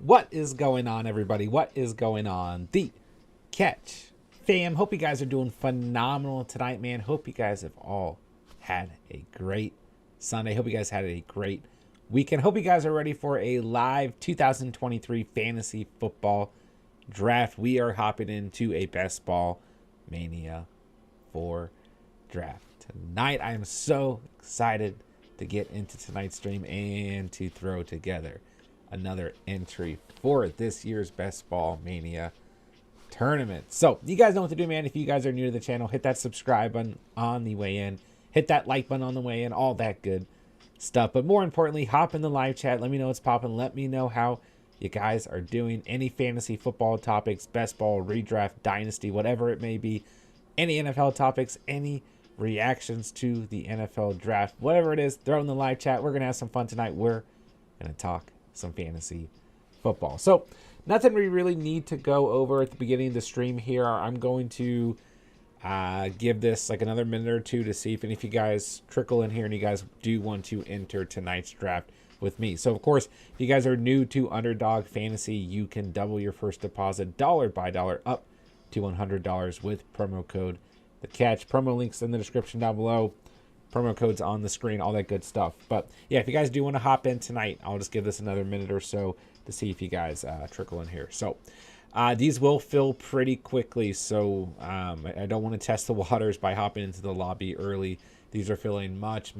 What is going on, everybody? What is going on? The Catch fam. Hope you guys are doing phenomenal tonight, man. Hope you guys have all had a great Sunday. Hope you guys had a great weekend. Hope you guys are ready for a live 2023 fantasy football draft. We are hopping into a best ball mania for draft tonight. I am so excited to get into tonight's stream and to throw together another entry for this year's Best Ball Mania tournament. So you guys know what to do, man. If you guys are new to the channel, hit that subscribe button on the way in, hit that like button on the way in, all that good stuff. But more importantly, hop in the live chat. Let me know what's popping. Let me know how you guys are doing. Any fantasy football topics, best ball, redraft, dynasty, whatever it may be. Any NFL topics, any reactions to the NFL draft, whatever it is, throw in the live chat. We're going to have some fun tonight. We're going to talk some fantasy football. So nothing we really need to go over at the beginning of the stream here. I'm going to give this like another minute or two to see if any of you guys trickle in here and you guys do want to enter tonight's draft with me. So of course, if you guys are new to Underdog Fantasy, you can double your first deposit dollar by dollar up to $100 with promo code The Catch. Promo links in the description down below. Promo codes on the screen, all that good stuff. But yeah, if you guys do want to hop in tonight, I'll just give this another minute or so to see if you guys trickle in here. So these will fill pretty quickly, so I don't want to test the waters by hopping into the lobby early. These are filling much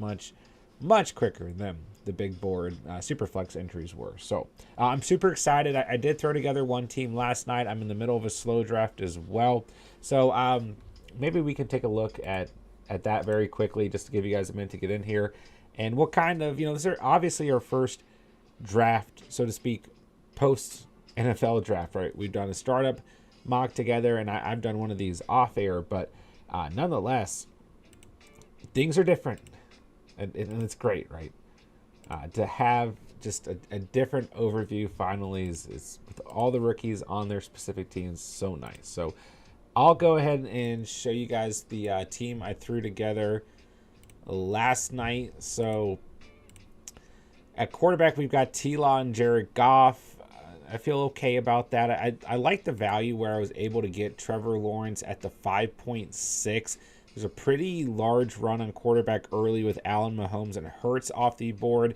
quicker than the big board Superflex entries were. So I'm super excited. I did throw together one team last night. I'm in the middle of a slow draft as well. So maybe we can take a look at that very quickly, just to give you guys a minute to get in here. And what kind of, this is obviously our first draft, so to speak, post NFL draft, right? We've done a startup mock together, and I've done one of these off air, but nonetheless, things are different, and it's great, right? To have just a different overview finally is with all the rookies on their specific teams, so nice. So I'll go ahead and show you guys the team I threw together last night. So at quarterback, we've got T-Law and Jared Goff. I feel okay about that. I like the value where I was able to get Trevor Lawrence at the 5.6. There's a pretty large run on quarterback early with Allen, Mahomes, and Hurts off the board.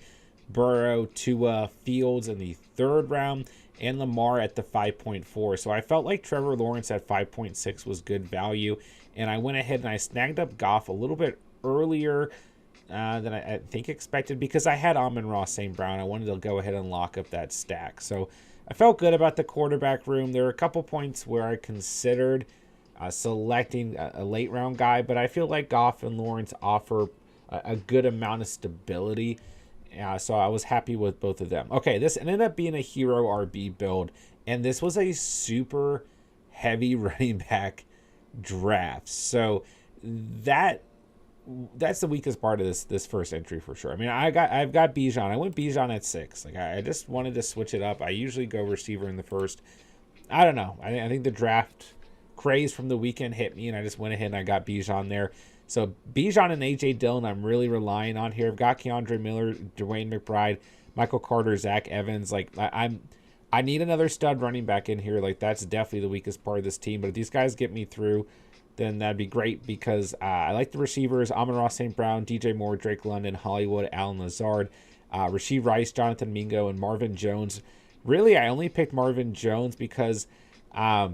Burrow, Tua, Fields in the third round, and Lamar at the 5.4. So I felt like Trevor Lawrence at 5.6 was good value, and I went ahead and I snagged up Goff a little bit earlier than I think expected, because I had Amon-Ra St. Brown. I wanted to go ahead and lock up that stack. So I felt good about the quarterback room. There were a couple points where I considered selecting a late round guy, but I feel like Goff and Lawrence offer a good amount of stability. So I was happy with both of them. Okay, this ended up being a hero RB build, and this was a super heavy running back draft. So that's the weakest part of this first entry for sure. I mean, I've got Bijan. I went Bijan at 6. Like I just wanted to switch it up. I usually go receiver in the first. I don't know. I think the draft craze from the weekend hit me, and I just went ahead and I got Bijan there. So Bijan and A.J. Dillon, I'm really relying on here. I've got Keandre Miller, Dwayne McBride, Michael Carter, Zach Evans. Like I need another stud running back in here. Like that's definitely the weakest part of this team. But if these guys get me through, then that'd be great, because I like the receivers: Amon-Ra St. Brown, DJ Moore, Drake London, Hollywood, Allen Lazard, Rashee Rice, Jonathan Mingo, and Marvin Jones. Really, I only picked Marvin Jones because I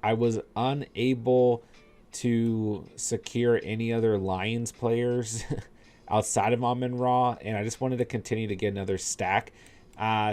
was unable to secure any other Lions players outside of Amon-Ra, and I just wanted to continue to get another stack.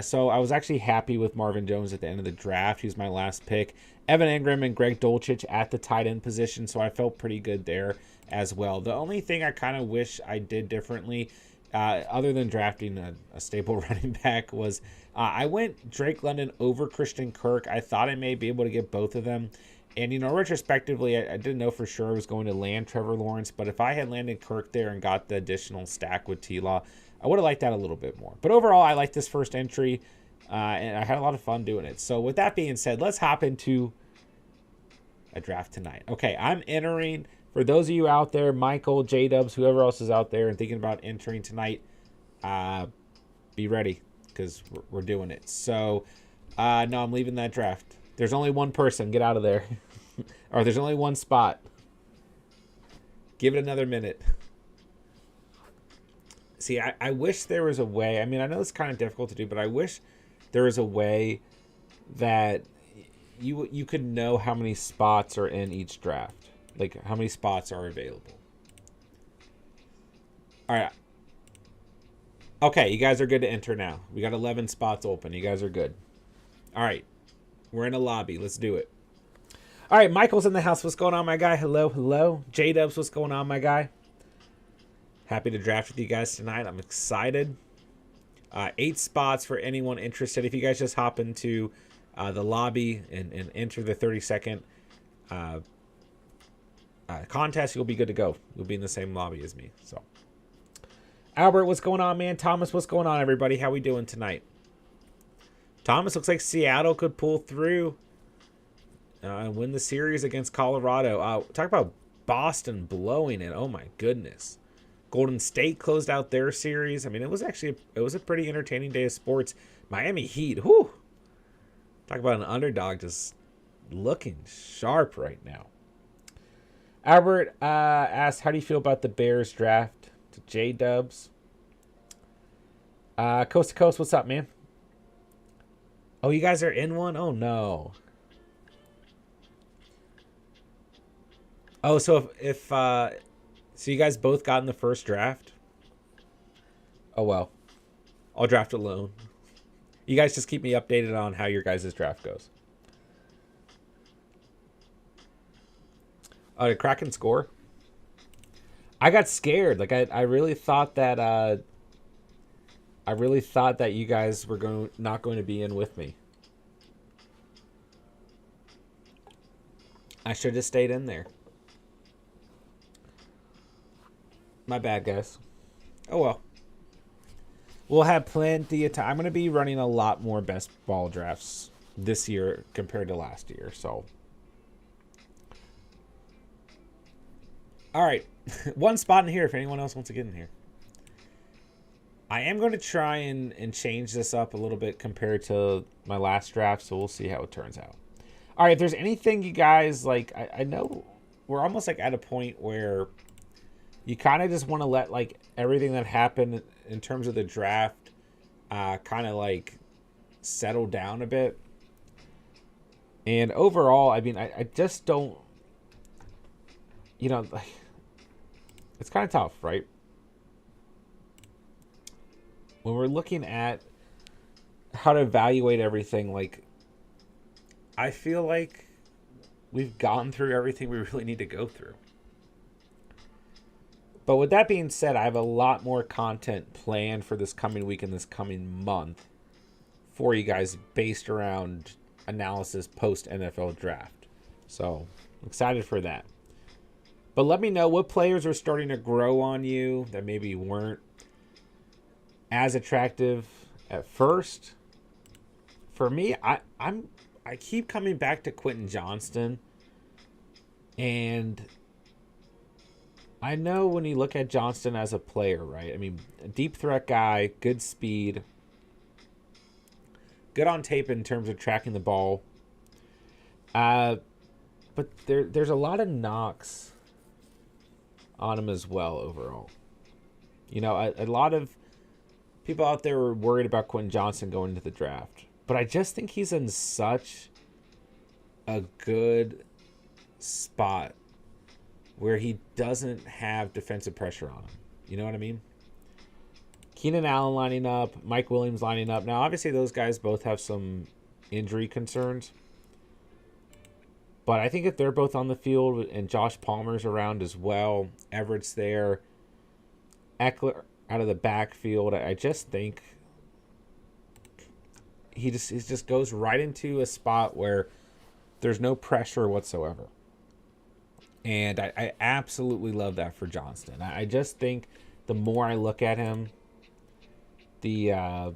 So I was actually happy with Marvin Jones at the end of the draft. He was my last pick. Evan Engram and Greg Dulcich at the tight end position, so I felt pretty good there as well. The only thing I kind of wish I did differently, other than drafting a stable running back, was I went Drake London over Christian Kirk. I thought I may be able to get both of them. And, retrospectively, I didn't know for sure I was going to land Trevor Lawrence. But if I had landed Kirk there and got the additional stack with T-Law, I would have liked that a little bit more. But overall, I like this first entry, and I had a lot of fun doing it. So with that being said, let's hop into a draft tonight. Okay, I'm entering. For those of you out there, Michael, J-Dubs, whoever else is out there and thinking about entering tonight, be ready, because we're doing it. So No, I'm leaving that draft. There's only one person. Get out of there. Or there's only one spot. Give it another minute. See, I wish there was a way. I mean, I know it's kind of difficult to do, but I wish there was a way that you could know how many spots are in each draft. Like, how many spots are available. All right. Okay, you guys are good to enter now. We got 11 spots open. You guys are good. All right. We're in a lobby. Let's do it. All right, Michael's in the house. What's going on, my guy? Hello, hello. J-Dubs, what's going on, my guy? Happy to draft with you guys tonight. I'm excited. 8 spots for anyone interested. If you guys just hop into the lobby and enter the 30-second contest, you'll be good to go. You'll be in the same lobby as me. So, Albert, what's going on, man? Thomas, what's going on, everybody? How we doing tonight? Thomas, looks like Seattle could pull through and win the series against Colorado. Talk about Boston blowing it. Oh, my goodness. Golden State closed out their series. I mean, it was a pretty entertaining day of sports. Miami Heat, whew. Talk about an underdog just looking sharp right now. Albert asked, how do you feel about the Bears draft? To J-Dubs. Coast to Coast, what's up, man? Oh, you guys are in one? Oh, no. Oh, so if so you guys both got in the first draft? Oh, well. I'll draft alone. You guys just keep me updated on how your guys' draft goes. Oh, did Kraken score? I got scared. Like, I really thought that you guys were not going to be in with me. I should have stayed in there. My bad, guys. Oh, well. We'll have plenty of time. I'm going to be running a lot more best ball drafts this year compared to last year. So, all right. One spot in here if anyone else wants to get in here. I am going to try and change this up a little bit compared to my last draft, so we'll see how it turns out. All right, if there's anything you guys, like, I know we're almost, like, at a point where you kind of just want to let, like, everything that happened in terms of the draft kind of, like, settle down a bit. And overall, I mean, I just don't, you know, like, it's kind of tough, right? When we're looking at how to evaluate everything, like, I feel like we've gone through everything we really need to go through. But with that being said, I have a lot more content planned for this coming week and this coming month for you guys based around analysis post-NFL draft. So, I'm excited for that. But let me know what players are starting to grow on you that maybe weren't as attractive at first. For me, I keep coming back to Quentin Johnston. And I know when you look at Johnston as a player, right? I mean, a deep threat guy, good speed, good on tape in terms of tracking the ball. But there's a lot of knocks on him as well overall. You know, a lot of people out there were worried about Quentin Johnston going into the draft. But I just think he's in such a good spot where he doesn't have defensive pressure on him. You know what I mean? Keenan Allen lining up, Mike Williams lining up. Now, obviously, those guys both have some injury concerns. But I think if they're both on the field and Josh Palmer's around as well, Everett's there, Eckler out of the backfield, I just think he just goes right into a spot where there's no pressure whatsoever. And I absolutely love that for Johnston. I just think the more I look at him, the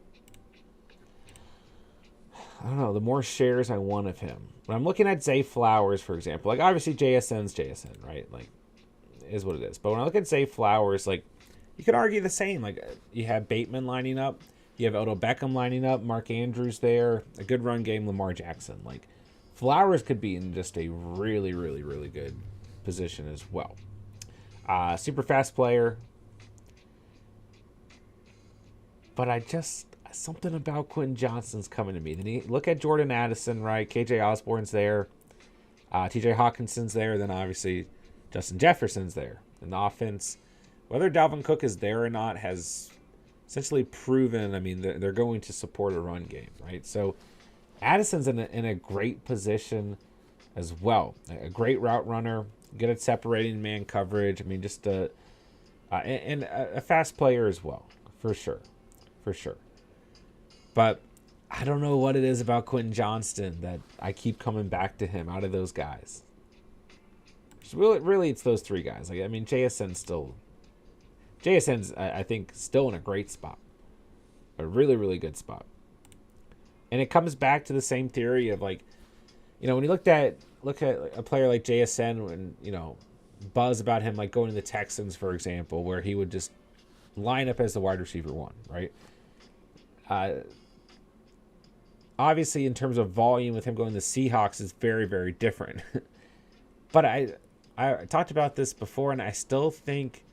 more shares I want of him. When I'm looking at Zay Flowers, for example, like obviously JSN's JSN, right? Like, is what it is. But when I look at Zay Flowers, like, you could argue the same. Like, you have Bateman lining up. You have Odell Beckham lining up, Mark Andrews there, a good run game, Lamar Jackson. Like, Flowers could be in just a really, really, really good position as well. Super fast player. But something about Quentin Johnston's coming to me. Then you look at Jordan Addison, right? KJ Osborne's there. TJ Hawkinson's there. Then obviously Justin Jefferson's there. And the offense, whether Dalvin Cook is there or not, has essentially proven, I mean, they're going to support a run game, right? So Addison's in a great position as well. A great route runner, good at separating man coverage. I mean, just a fast player as well, for sure. For sure. But I don't know what it is about Quentin Johnston that I keep coming back to him out of those guys. Really, it's those three guys. Like, I mean, JSN's, I think, still in a great spot. A really, really good spot. And it comes back to the same theory of, like, you know, when you look at a player like JSN and, you know, buzz about him, like going to the Texans, for example, where he would just line up as the wide receiver one, right? Obviously, in terms of volume with him going to the Seahawks is very, very different. But I talked about this before, and I still think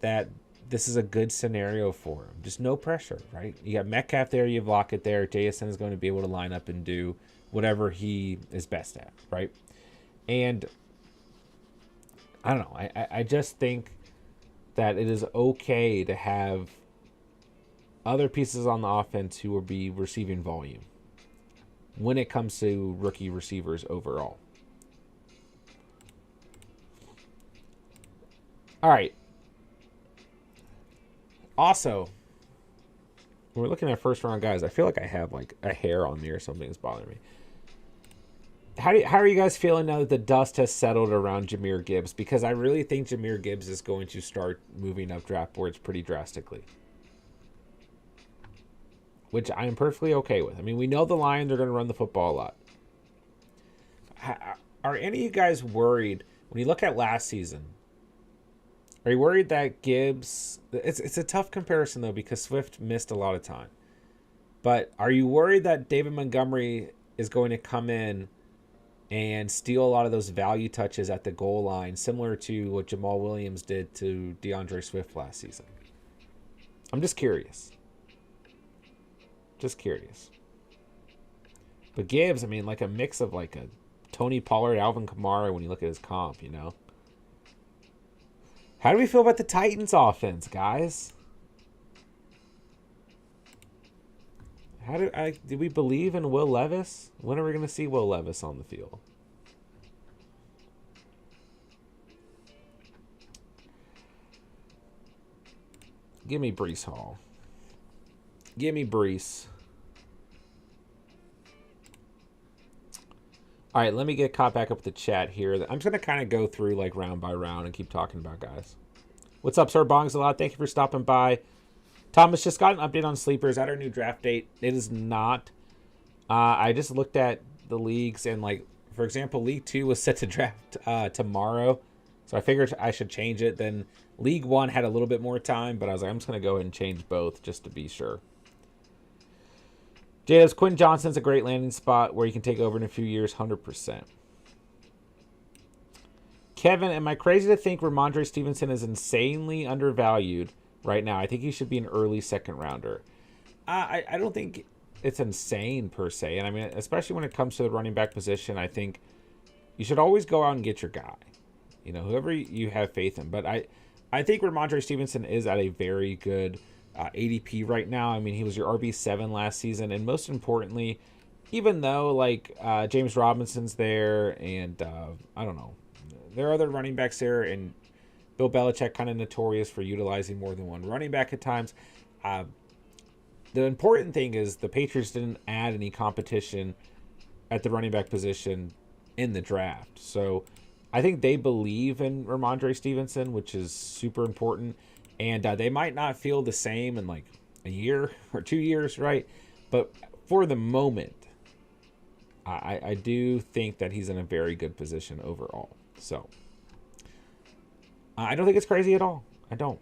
that this is a good scenario for him. Just no pressure, right? You got Metcalf there, you have Lockett there. JSN is going to be able to line up and do whatever he is best at, right? And I don't know. I just think that it is okay to have other pieces on the offense who will be receiving volume when it comes to rookie receivers overall. All right. Also, when we're looking at first round guys, I feel like I have like a hair on me or something that's bothering me. How are you guys feeling now that the dust has settled around Jahmyr Gibbs? Because I really think Jahmyr Gibbs is going to start moving up draft boards pretty drastically, which I am perfectly okay with. I mean, we know the Lions are going to run the football a lot. Are any of you guys worried when you look at last season? Are you worried that Gibbs... It's a tough comparison, though, because Swift missed a lot of time. But are you worried that David Montgomery is going to come in and steal a lot of those value touches at the goal line, similar to what Jamal Williams did to DeAndre Swift last season? I'm just curious. Just curious. But Gibbs, I mean, like a mix of like a Tony Pollard, Alvin Kamara when you look at his comp, you know? How do we feel about the Titans offense, guys? Do we believe in Will Levis? When are we going to see Will Levis on the field? Give me Breece Hall. Give me Breece. All right, let me get caught back up with the chat here. I'm just going to kind of go through like round by round and keep talking about guys. What's up, Sir Bongs a lot? Thank you for stopping by. Thomas, just got an update on sleepers at our new draft date. It is not. I just looked at the leagues and, like, for example, League 2 was set to draft tomorrow. So I figured I should change it. Then League 1 had a little bit more time, but I was like, I'm just going to go ahead and change both just to be sure. Jada's Quinn Johnson's a great landing spot where you can take over in a few years, 100%. Kevin, am I crazy to think Ramondre Stevenson is insanely undervalued right now? I think he should be an early second rounder. I don't think it's insane per se. And I mean, especially when it comes to the running back position, I think you should always go out and get your guy. You know, whoever you have faith in. But I think Ramondre Stevenson is at a very good ADP right now. I mean, he was your RB7 last season. And most importantly, even though like James Robinson's there and I don't know, there are other running backs there, and Bill Belichick kind of notorious for utilizing more than one running back at times. The important thing is the Patriots didn't add any competition at the running back position in the draft. So I think they believe in Ramondre Stevenson, which is super important. And they might not feel the same in like a year or 2 years, right? But for the moment, I do think that he's in a very good position overall. So I don't think it's crazy at all. I don't.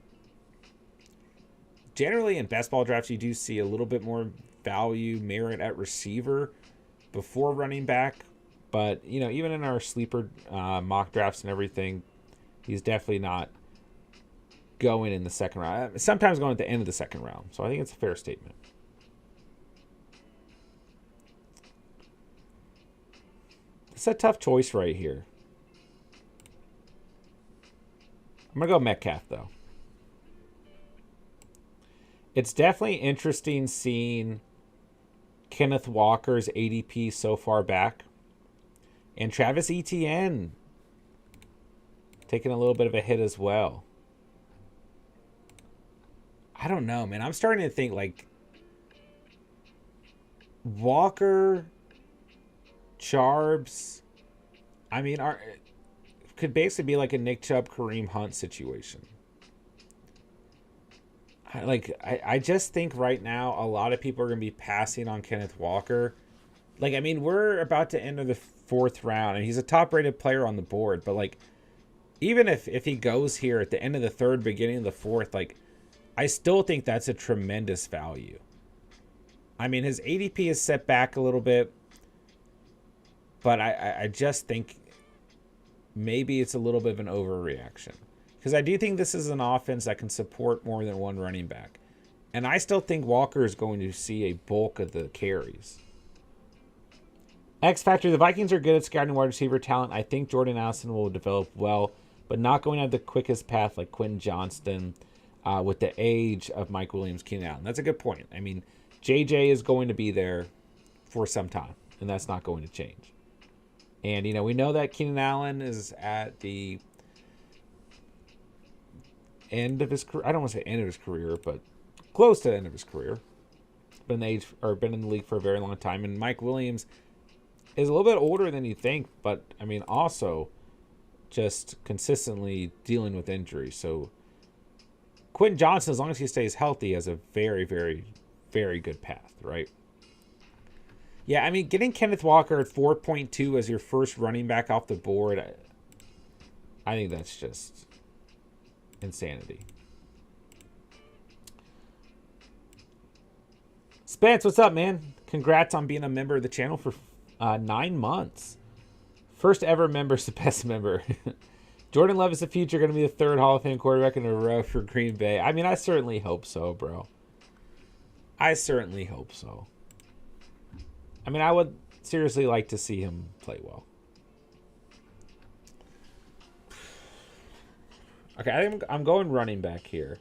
generally in best ball drafts, you do see a little bit more value merit at receiver before running back. But, you know, even in our sleeper mock drafts and everything, he's definitely not going in the second round. Sometimes going at the end of the second round. So I think it's a fair statement. It's a tough choice right here. I'm going to go Metcalf, though. It's definitely interesting seeing Kenneth Walker's ADP so far back. And Travis Etienne taking a little bit of a hit as well. I don't know, man. I'm starting to think like Walker, Charbs, I mean, could basically be like a Nick Chubb, Kareem Hunt situation. I just think right now a lot of people are going to be passing on Kenneth Walker. Like, I mean, we're about to enter the 4th round, and he's a top-rated player on the board. But, like, even if he goes here at the end of the 3rd, beginning of the 4th, like, I still think that's a tremendous value. I mean, his ADP is set back a little bit, but I just think maybe it's a little bit of an overreaction. Because I do think this is an offense that can support more than one running back. And I still think Walker is going to see a bulk of the carries. X Factor, the Vikings are good at scouting wide receiver talent. I think Jordan Addison will develop well, but not going at the quickest path like Quentin Johnston with the age of Mike Williams, Keenan Allen. That's a good point. I mean, JJ is going to be there for some time, and that's not going to change. And, you know, we know that Keenan Allen is at the end of his career. I don't want to say end of his career, but close to the end of his career. Been in the league for a very long time. And Mike Williams is a little bit older than you think, but I mean, also just consistently dealing with injuries. So Quentin Johnson, as long as he stays healthy, has a very, very, very good path, right? Yeah, I mean, getting Kenneth Walker at 4.2 as your first running back off the board, I think that's just insanity. Spence, what's up, man? Congrats on being a member of the channel for 9 months. First ever member's the best member. Jordan Love is the future, going to be the 3rd Hall of Fame quarterback in a row for Green Bay. I mean, I certainly hope so, bro. I certainly hope so. I mean, I would seriously like to see him play well. Okay, I think I'm going running back here.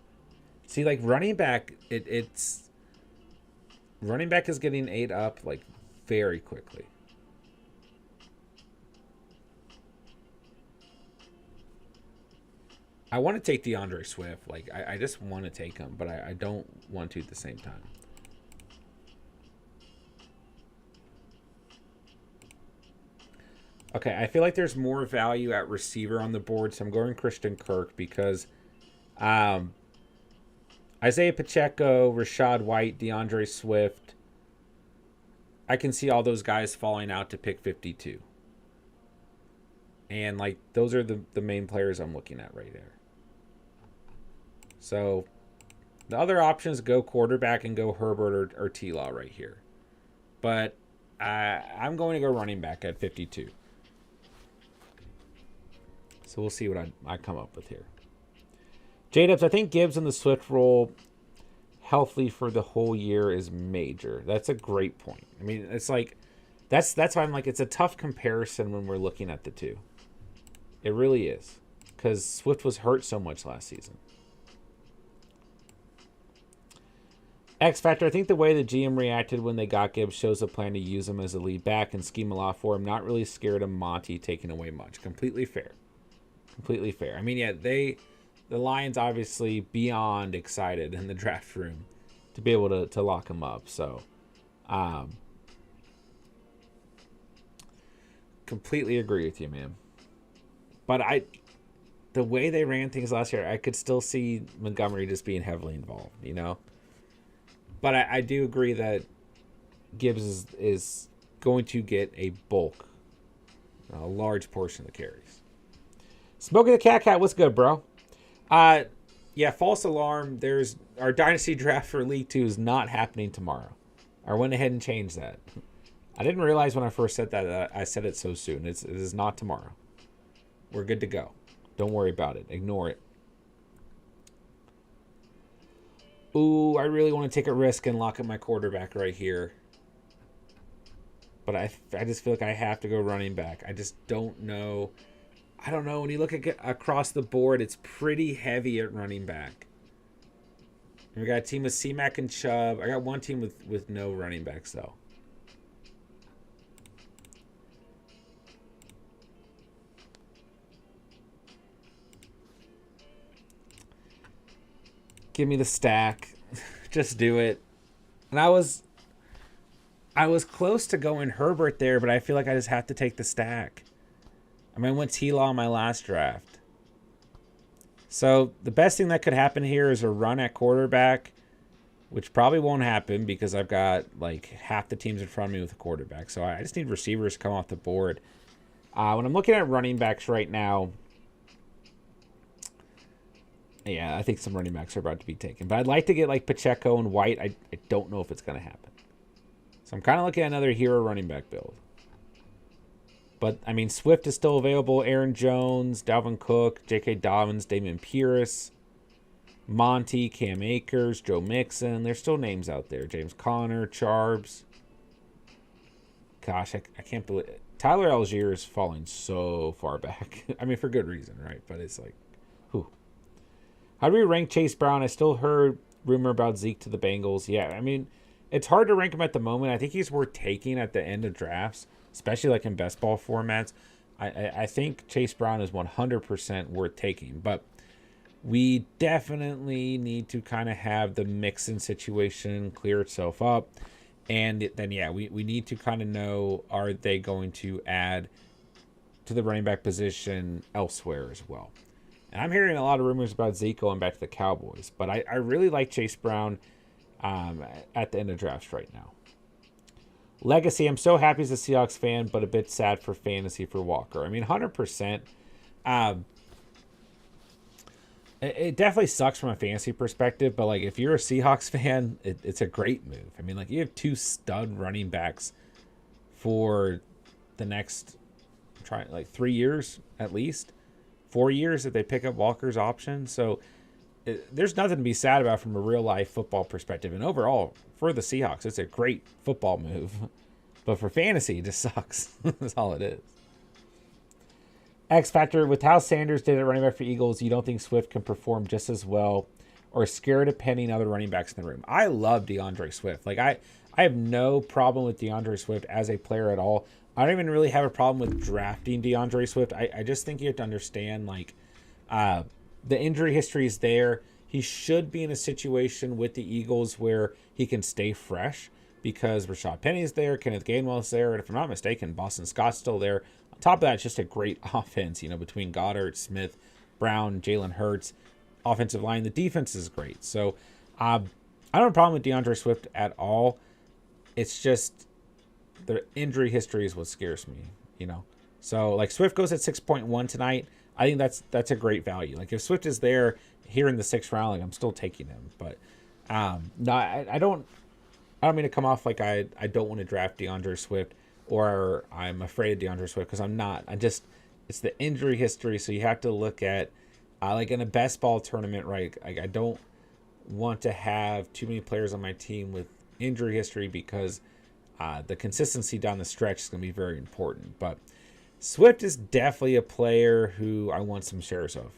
See, like, running back, it's... Running back is getting ate up, like, very quickly. I want to take DeAndre Swift. Like, I just want to take him, but I don't want to at the same time. Okay, I feel like there's more value at receiver on the board, so I'm going Christian Kirk because Isaiah Pacheco, Rashad White, DeAndre Swift, I can see all those guys falling out to pick 52. And, like, those are the main players I'm looking at right there. So, the other options go quarterback and go Herbert or T-Law right here. But I'm going to go running back at 52. So we'll see what I come up with here. J-Dubs, I think Gibbs in the Swift role healthy for the whole year is major. That's a great point. I mean, it's like, that's why I'm like, it's a tough comparison when we're looking at the two. It really is. Because Swift was hurt so much last season. X Factor, I think the way the GM reacted when they got Gibbs shows a plan to use him as a lead back and scheme a lot for him. Not really scared of Monty taking away much. Completely fair. Completely fair. I mean, yeah, the Lions obviously beyond excited in the draft room to be able to lock him up. So, completely agree with you, man. But the way they ran things last year, I could still see Montgomery just being heavily involved, you know? But I do agree that Gibbs is going to get a bulk, a large portion of the carries. Smoking the Cat, what's good, bro? Yeah, false alarm. There's our dynasty draft for League 2 is not happening tomorrow. I went ahead and changed that. I didn't realize when I first said that I said it so soon. It is not tomorrow. We're good to go. Don't worry about it. Ignore it. Ooh, I really want to take a risk and lock up my quarterback right here. But I just feel like I have to go running back. I just don't know. I don't know. When you look at across the board, it's pretty heavy at running back. We got a team with C-Mac and Chubb. I got one team with no running backs, though. Give me the stack. Just do it. And I was close to going Herbert there, but I feel like I just have to take the stack. I mean, I went T-Law in my last draft. So the best thing that could happen here is a run at quarterback, which probably won't happen because I've got like half the teams in front of me with a quarterback. So I just need receivers to come off the board. When I'm looking at running backs right now, yeah, I think some running backs are about to be taken. But I'd like to get like Pacheco and White. I don't know if it's going to happen. So I'm kind of looking at another hero running back build. But, I mean, Swift is still available. Aaron Jones, Dalvin Cook, J.K. Dobbins, Damian Pierce, Monty, Cam Akers, Joe Mixon. There's still names out there. James Conner, Charbs. Gosh, I can't believe it. Tyler Algier is falling so far back. I mean, for good reason, right? But it's like, whew. How do we rank Chase Brown? I still heard rumor about Zeke to the Bengals. Yeah, I mean, it's hard to rank him at the moment. I think he's worth taking at the end of drafts, especially like in best ball formats. I think Chase Brown is 100% worth taking. But we definitely need to kind of have the Mixon situation clear itself up. And then, yeah, we need to kind of know, are they going to add to the running back position elsewhere as well? And I'm hearing a lot of rumors about Zeke going back to the Cowboys. But I really like Chase Brown at the end of drafts right now. Legacy, I'm so happy as a Seahawks fan, but a bit sad for fantasy for Walker. I mean, 100%. It definitely sucks from a fantasy perspective, but like if you're a Seahawks fan, it's a great move. I mean, like you have two stud running backs for the next 3 years at least, 4 years if they pick up Walker's option. So there's nothing to be sad about from a real life football perspective. And overall, for the Seahawks, it's a great football move. But for fantasy, it just sucks. That's all it is. X Factor, with how Sanders did at running back for Eagles, you don't think Swift can perform just as well or scare to penning other running backs in the room? I love DeAndre Swift. Like I have no problem with DeAndre Swift as a player at all. I don't even really have a problem with drafting DeAndre Swift. I just think you have to understand like the injury history is there. He should be in a situation with the Eagles where he can stay fresh because Rashad Penny's there, Kenneth Gainwell's there, and if I'm not mistaken, Boston Scott's still there. On top of that, it's just a great offense, between Goddard, Smith, Brown, Jalen Hurts, offensive line. The defense is great. So I don't have a problem with DeAndre Swift at all. It's just the injury history is what scares me, So like Swift goes at 6.1 tonight. I think that's a great value. Like if Swift is there here in the 6th round, like I'm still taking him. But no, I don't mean to come off like I don't want to draft DeAndre Swift or I'm afraid of DeAndre Swift because I'm not. It's the injury history. So you have to look at like in a best ball tournament, right? Like I don't want to have too many players on my team with injury history because the consistency down the stretch is going to be very important. But Swift is definitely a player who I want some shares of.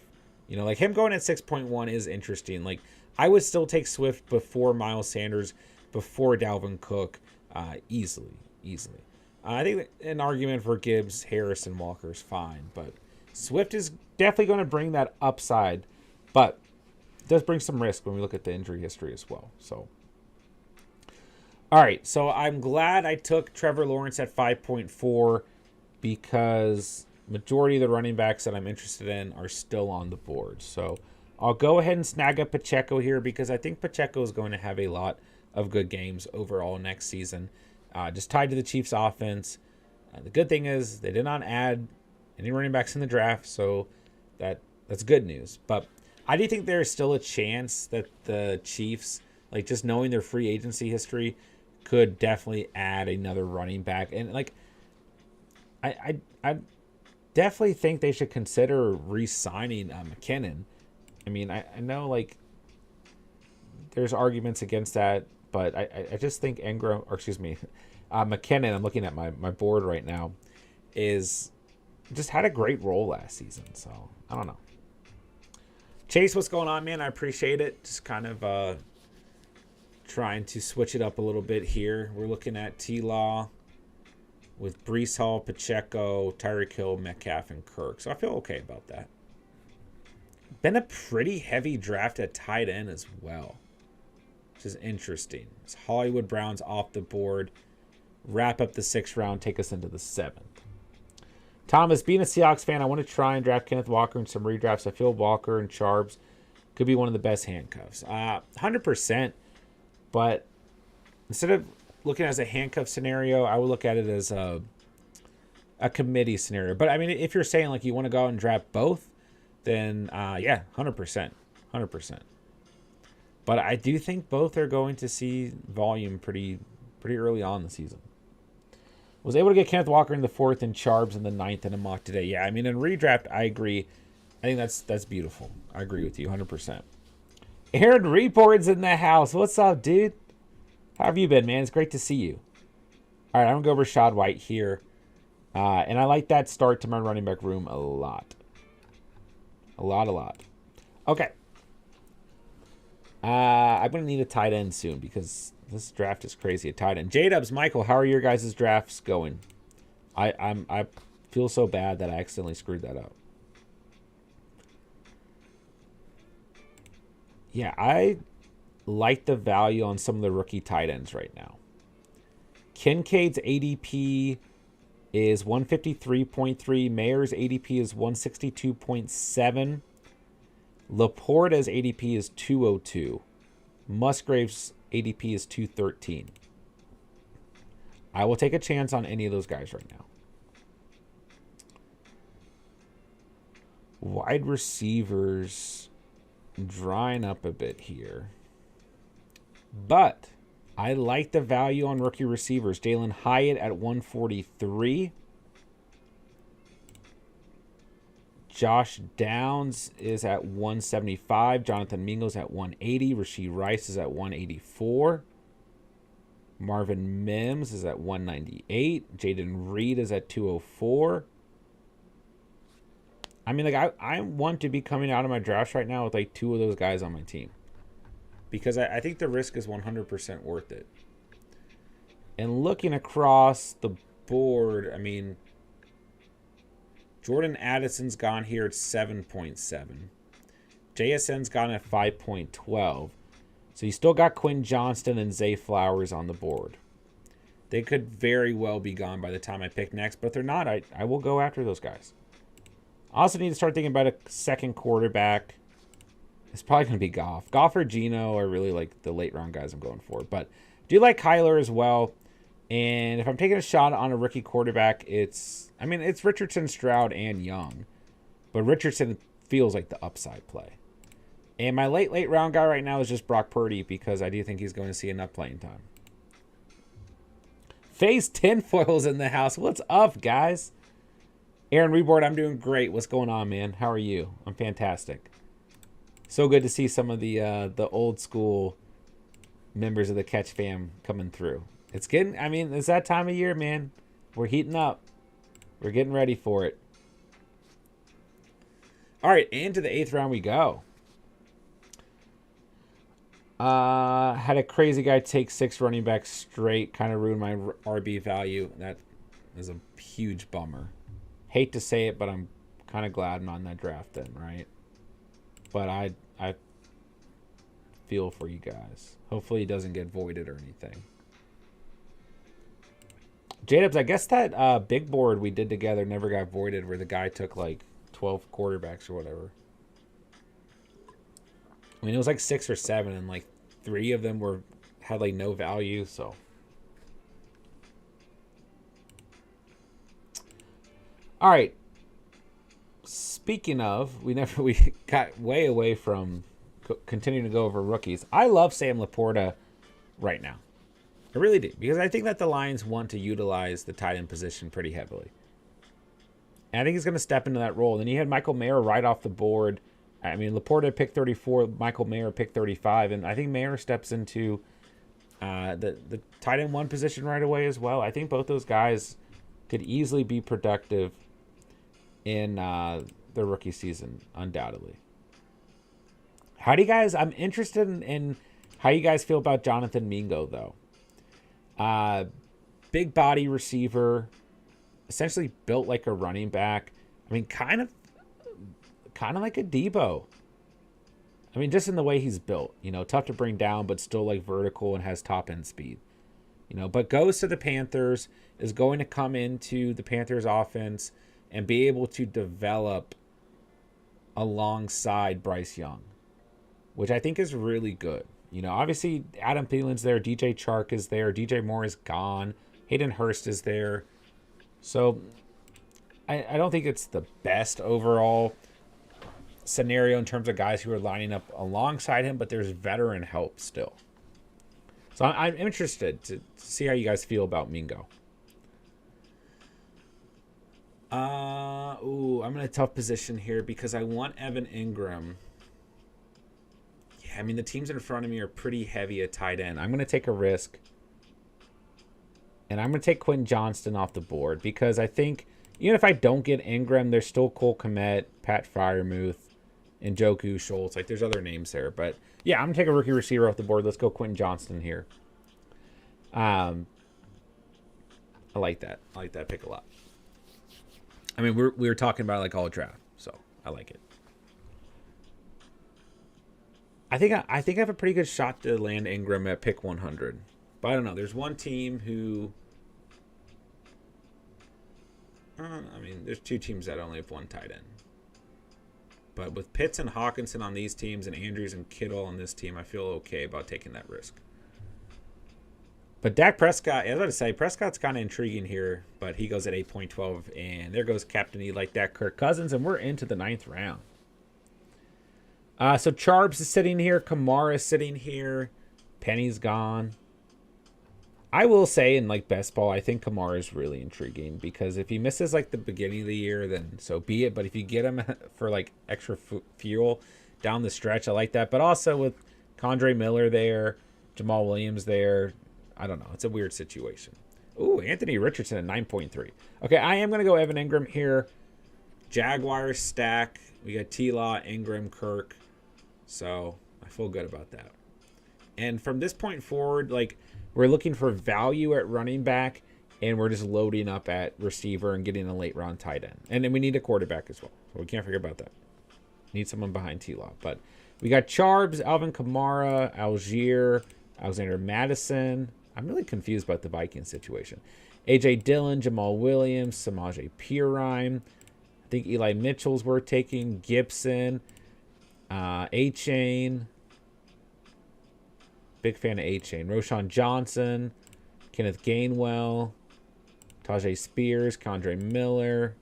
Like him going at 6.1 is interesting. Like I would still take Swift before Miles Sanders, before Dalvin Cook, easily. I think an argument for Gibbs, Harris, and Walker is fine, but Swift is definitely going to bring that upside, but it does bring some risk when we look at the injury history as well. So, all right, so I'm glad I took Trevor Lawrence at 5.4 because majority of the running backs that I'm interested in are still on the board. So I'll go ahead and snag up Pacheco here because I think Pacheco is going to have a lot of good games overall next season. Just tied to the Chiefs offense. The good thing is they did not add any running backs in the draft, so that's good news. But I do think there's still a chance that the Chiefs, like just knowing their free agency history, could definitely add another running back. And like, I definitely think they should consider re-signing McKinnon. I mean, I know like there's arguments against that, but I just think Ingram, or excuse me, McKinnon, I'm looking at my board right now, is just had a great role last season. So I don't know. Chase, what's going on, man? I appreciate it. Just kind of trying to switch it up a little bit here. We're looking at T-Law with Brees Hall, Pacheco, Tyreek Hill, Metcalf, and Kirk. So I feel okay about that. Been a pretty heavy draft at tight end as well, which is interesting. It's Hollywood Browns off the board. Wrap up the 6th round, take us into the 7th. Thomas, being a Seahawks fan, I want to try and draft Kenneth Walker in some redrafts. I feel Walker and Charbs could be one of the best handcuffs. 100%. But instead of looking at it as a handcuff scenario, I would look at it as a committee scenario. But I mean, if you're saying like you want to go out and draft both, then yeah, 100%. 100%. But I do think both are going to see volume pretty early on in the season. Was able to get Kenneth Walker in the 4th and Charbs in the 9th in a mock today. Yeah, I mean, in redraft, I agree. I think that's beautiful. I agree with you 100%. Aaron Report's in the house. What's up, dude? How have you been, man? It's great to see you. All right, I'm going to go Rashad White here. And I like that start to my running back room a lot. A lot. Okay. I'm going to need a tight end soon because this draft is crazy at tight end. J-Dubs, Michael, how are your guys' drafts going? I feel so bad that I accidentally screwed that up. Yeah, I like the value on some of the rookie tight ends right now. Kincaid's ADP is 153.3. Mayer's ADP is 162.7. Laporta's ADP is 202. Musgrave's ADP is 213. I will take a chance on any of those guys right now. Wide receivers drying up a bit here. But I like the value on rookie receivers. Jalen Hyatt at 143. Josh Downs is at 175. Jonathan Mingo's at 180. Rashee Rice is at 184. Marvin Mims is at 198. Jaden Reed is at 204. I mean, like, I want to be coming out of my drafts right now with, like, 2 of those guys on my team. Because I think the risk is 100% worth it. And looking across the board, I mean, Jordan Addison's gone here at 7.7. JSN's gone at 5.12. So you still got Quinn Johnston and Zay Flowers on the board. They could very well be gone by the time I pick next, but if they're not, I will go after those guys. I also need to start thinking about a second quarterback. It's probably going to be Goff. Goff or Geno are really like the late round guys I'm going for. But I do like Kyler as well. And if I'm taking a shot on a rookie quarterback, it's Richardson, Stroud, and Young. But Richardson feels like the upside play. And my late round guy right now is just Brock Purdy because I do think he's going to see enough playing time. FaZe Tinfoil's in the house. What's up, guys? Aaron Reboard, I'm doing great. What's going on, man? How are you? I'm fantastic. So good to see some of the old school members of the Catch fam coming through. It's that time of year, man. We're heating up. We're getting ready for it. All right, and to the 8th round we go. Had a crazy guy take 6 running backs straight. Kind of ruined my RB value. That is a huge bummer. Hate to say it, but I'm kind of glad I'm not in that draft then, right? But I feel for you guys. Hopefully he doesn't get voided or anything. J-Dubs, I guess that big board we did together never got voided where the guy took like 12 quarterbacks or whatever. I mean, it was like 6 or 7 and like 3 of them had like no value, so. All right. speaking of, we got way away from continuing to go over rookies. I love Sam Laporta right now. I really do, because I think that the Lions want to utilize the tight end position pretty heavily. And I think he's going to step into that role. Then you had Michael Mayer right off the board. I mean, Laporta picked 34, Michael Mayer picked 35, and I think Mayer steps into the tight end 1 position right away as well. I think both those guys could easily be productive in the rookie season, undoubtedly. How do you guys? I'm interested in how you guys feel about Jonathan Mingo, though. Big body receiver, essentially built like a running back. I mean, kind of like a Debo. I mean, just in the way he's built, tough to bring down, but still like vertical and has top end speed, but goes to the Panthers, is going to come into the Panthers offense and be able to develop alongside Bryce Young, which I think is really good. Obviously Adam Thielen's there, DJ Chark is there, DJ Moore is gone, Hayden Hurst is there. So I don't think it's the best overall scenario in terms of guys who are lining up alongside him, but there's veteran help still. So I'm interested to see how you guys feel about Mingo. I'm in a tough position here because I want Evan Ingram. I mean, the teams in front of me are pretty heavy at tight end. I'm going to take a risk. And I'm going to take Quentin Johnston off the board because I think even if I don't get Ingram, there's still Cole Kmet, Pat Freiermuth, and Njoku Schultz. Like, there's other names there. But, yeah, I'm going to take a rookie receiver off the board. Let's go Quentin Johnston here. I like that. I like that pick a lot. I mean, we were talking about it like all draft, so I like it. I think I have a pretty good shot to land Ingram at pick 100. But I don't know. There's one team who... there's 2 teams that only have 1 tight end. But with Pitts and Hawkinson on these teams and Andrews and Kittle on this team, I feel okay about taking that risk. But Dak Prescott, I was about to say, Prescott's kind of intriguing here, but he goes at 8.12, and there goes Captain E like that, Kirk Cousins, and we're into the 9th round. So Charbs is sitting here, Kamara is sitting here, Penny's gone. I will say, in like best ball, I think Kamara is really intriguing because if he misses like the beginning of the year, then so be it. But if you get him for like extra fuel down the stretch, I like that. But also with Condre Miller there, Jamal Williams there, I don't know. It's a weird situation. Ooh, Anthony Richardson at 9.3. Okay, I am going to go Evan Ingram here. Jaguars stack. We got T-Law, Ingram, Kirk. So I feel good about that. And from this point forward, like, we're looking for value at running back, and we're just loading up at receiver and getting a late round tight end. And then we need a quarterback as well. So we can't forget about that. Need someone behind T-Law. But we got Charbs, Alvin Kamara, Algier, Alexander Madison. I'm really confused about the Vikings situation. A.J. Dillon, Jamal Williams, Samaje Perine. I think Eli Mitchell's worth taking. Gibson, A-Chain. Big fan of A-Chain. Roshan Johnson, Kenneth Gainwell, Tajay Spears, Condre Miller,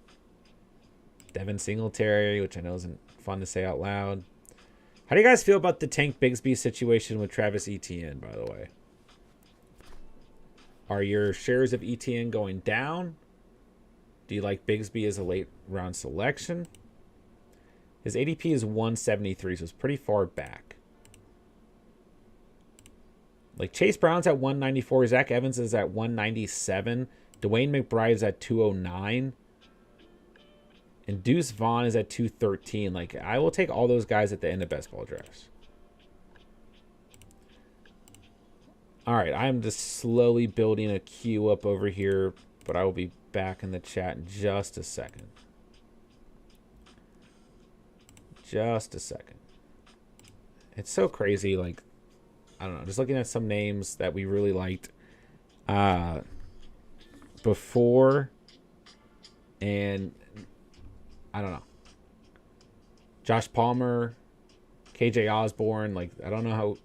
Devin Singletary, which I know isn't fun to say out loud. How do you guys feel about the Tank Bigsby situation with Travis Etienne, by the way? Are your shares of Etienne going down? Do you like Bigsby as a late round selection? His ADP is 173, so it's pretty far back. Like, Chase Brown's at 194. Zach Evans is at 197. Dwayne McBride is at 209. And Deuce Vaughn is at 213. Like, I will take all those guys at the end of best ball drafts. All right, I'm just slowly building a queue up over here, but I will be back in the chat in just a second. Just a second. It's so crazy, like, I don't know, just looking at some names that we really liked before, and I don't know. Josh Palmer, KJ Osborne, like, I don't know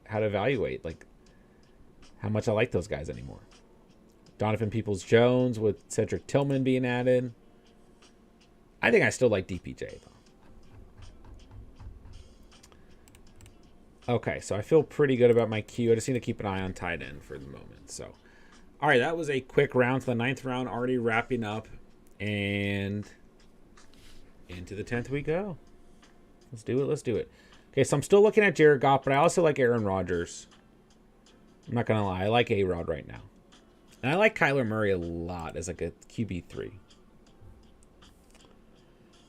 how to evaluate, like, how much I like those guys anymore. Donovan Peoples-Jones with Cedric Tillman being added. I think I still like DPJ, though. Okay, so I feel pretty good about my queue. I just need to keep an eye on tight end for the moment. So, all right, that was a quick round. So the 9th round already wrapping up. And into the 10th we go. Let's do it. Let's do it. Okay, so I'm still looking at Jared Goff, but I also like Aaron Rodgers. I'm not going to lie. I like A-Rod right now. And I like Kyler Murray a lot as like a QB3.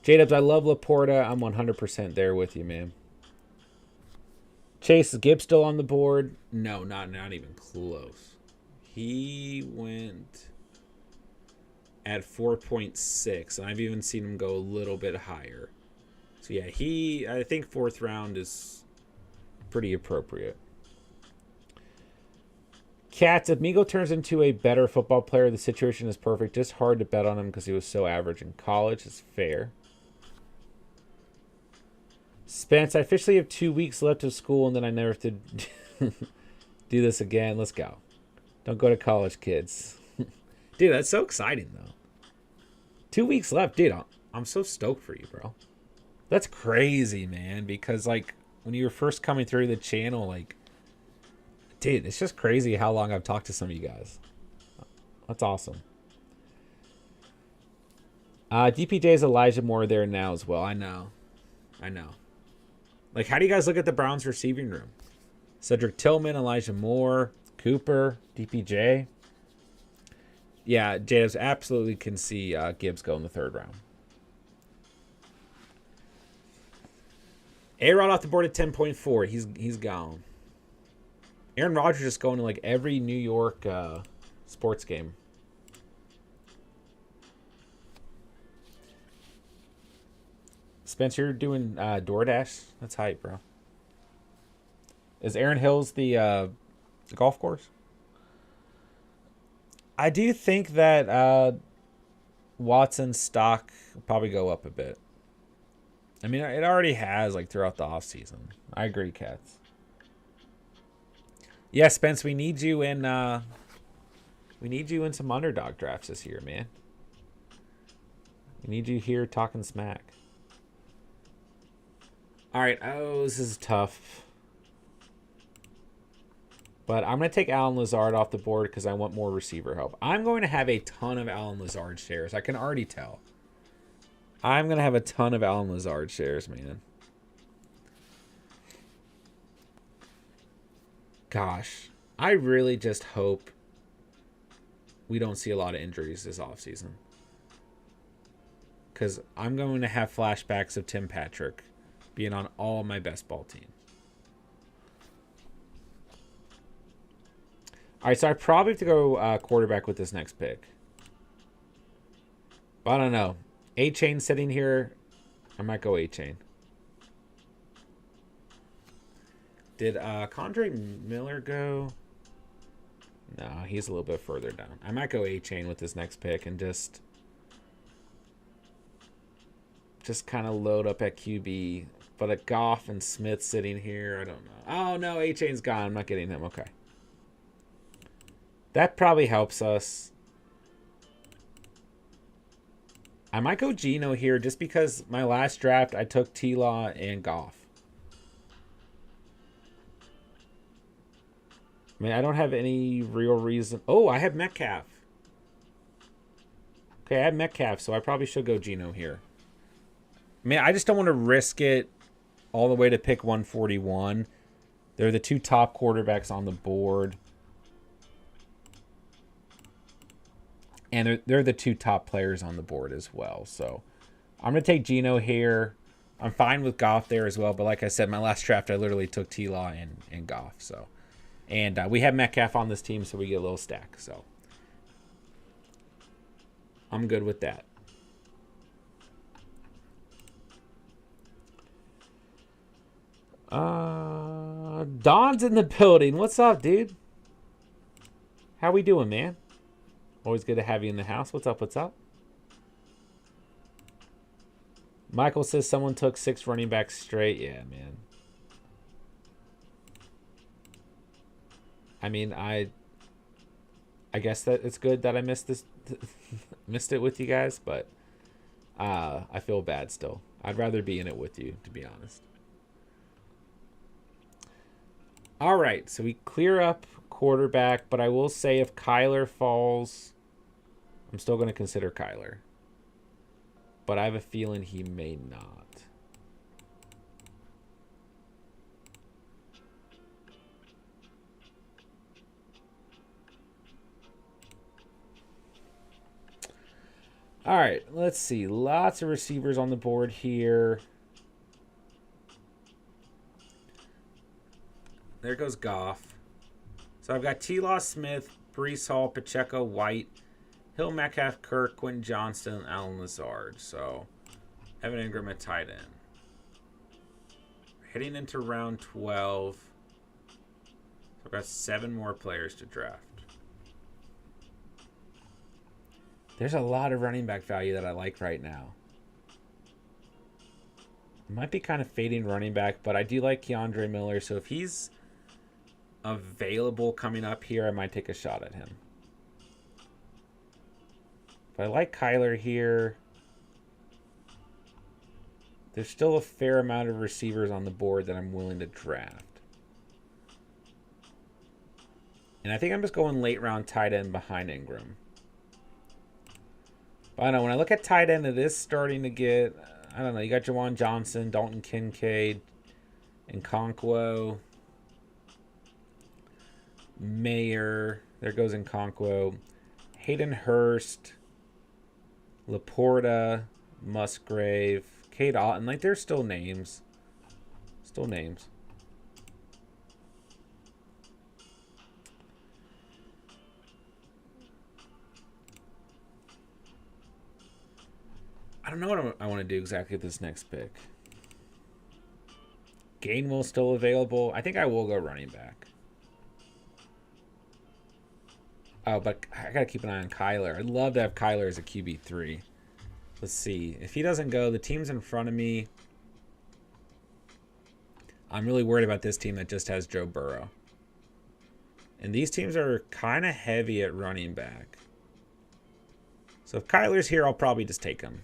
J-Dubs, I love Laporta. I'm 100% there with you, man. Chase, is Gibbs still on the board? No, not even close. He went at 4.6, and I've even seen him go a little bit higher. So yeah, I think 4th round is pretty appropriate. Cats, if Migo turns into a better football player, the situation is perfect. Just hard to bet on him because he was so average in college. It's fair. Spence, I officially have 2 weeks left of school, and then I never have to do this again. Let's go. Don't go to college, kids. Dude, that's so exciting, though. 2 weeks left. Dude, I'm so stoked for you, bro. That's crazy, man, because, like, when you were first coming through the channel, like, dude, it's just crazy how long I've talked to some of you guys. That's awesome. DPJ's Elijah Moore there now as well. I know. Like, how do you guys look at the Browns receiving room? Cedric Tillman, Elijah Moore, Cooper, DPJ. Yeah, Jadis absolutely can see Gibbs go in the 3rd round. A-Rod off the board at 10.4. He's gone. Aaron Rodgers just going to like every New York sports game. Spencer, you're doing DoorDash? That's hype, bro. Is Aaron Hills the golf course? I do think that Watson's stock will probably go up a bit. I mean, it already has, like, throughout the offseason. I agree, Cats. Yeah, Spence, we need you in some underdog drafts this year, man. We need you here talking smack. All right. Oh, this is tough. But I'm going to take Alan Lazard off the board because I want more receiver help. I'm going to have a ton of Alan Lazard shares. I can already tell. I'm going to have a ton of Alan Lazard shares, man. Gosh, I really just hope we don't see a lot of injuries this offseason. Because I'm going to have flashbacks of Tim Patrick being on all my best ball teams. All right, so I probably have to go quarterback with this next pick. But I don't know. A-Chain sitting here. I might go A-Chain. Did Condre Miller go? No, he's a little bit further down. I might go A-Chain with this next pick and just kind of load up at QB. But a Goff and Smith sitting here, I don't know. Oh, no, A-Chain's gone. I'm not getting him. Okay. That probably helps us. I might go Geno here just because my last draft I took T-Law and Goff. I mean, I don't have any real reason. Oh, I have Metcalf. Okay, I have Metcalf, so I probably should go Geno here. I mean, I just don't want to risk it all the way to pick 141. They're the two top quarterbacks on the board. And they're the two top players on the board as well. So I'm going to take Geno here. I'm fine with Goff there as well. But like I said, my last draft, I literally took T-Law and Goff. So, and we have Metcalf on this team, so we get a little stack. So I'm good with that. Don's in the building. What's up, dude? How we doing, man? Always good to have you in the house. What's up? What's up? Michael says someone took 6 running backs straight. Yeah, man. I mean, I guess that it's good that I missed this, missed it with you guys, but I feel bad still. I'd rather be in it with you, to be honest. All right, so we clear up quarterback, but I will say if Kyler falls, I'm still going to consider Kyler. But I have a feeling he may not. All right, let's see. Lots of receivers on the board here. There goes Goff. So I've got T-Law, Smith, Brees Hall, Pacheco, White, Hill, Metcalf, Kirk, Quentin Johnston, and Allen Lazard. So Evan Ingram at tight end. Heading into round 12. So I've got 7 more players to draft. There's a lot of running back value that I like right now. Might be kind of fading running back, but I do like Keandre Miller. So if he's available coming up here, I might take a shot at him. But I like Kyler here. There's still a fair amount of receivers on the board that I'm willing to draft. And I think I'm just going late round tight end behind Ingram. But I don't know, when I look at tight end, it is starting to get, I don't know, you got Jawan Johnson, Dalton Kincaid, and Nkonkwo. Mayer, there goes Nkonkwo. Hayden Hurst, Laporta, Musgrave, Cade Otton. Like, there's still names. Still names. I don't know what I want to do exactly with this next pick. Gainwell still available. I think I will go running back. Oh, but I got to keep an eye on Kyler. I'd love to have Kyler as a QB3. Let's see. If he doesn't go, the team's in front of me. I'm really worried about this team that just has Joe Burrow. And these teams are kind of heavy at running back. So if Kyler's here, I'll probably just take him.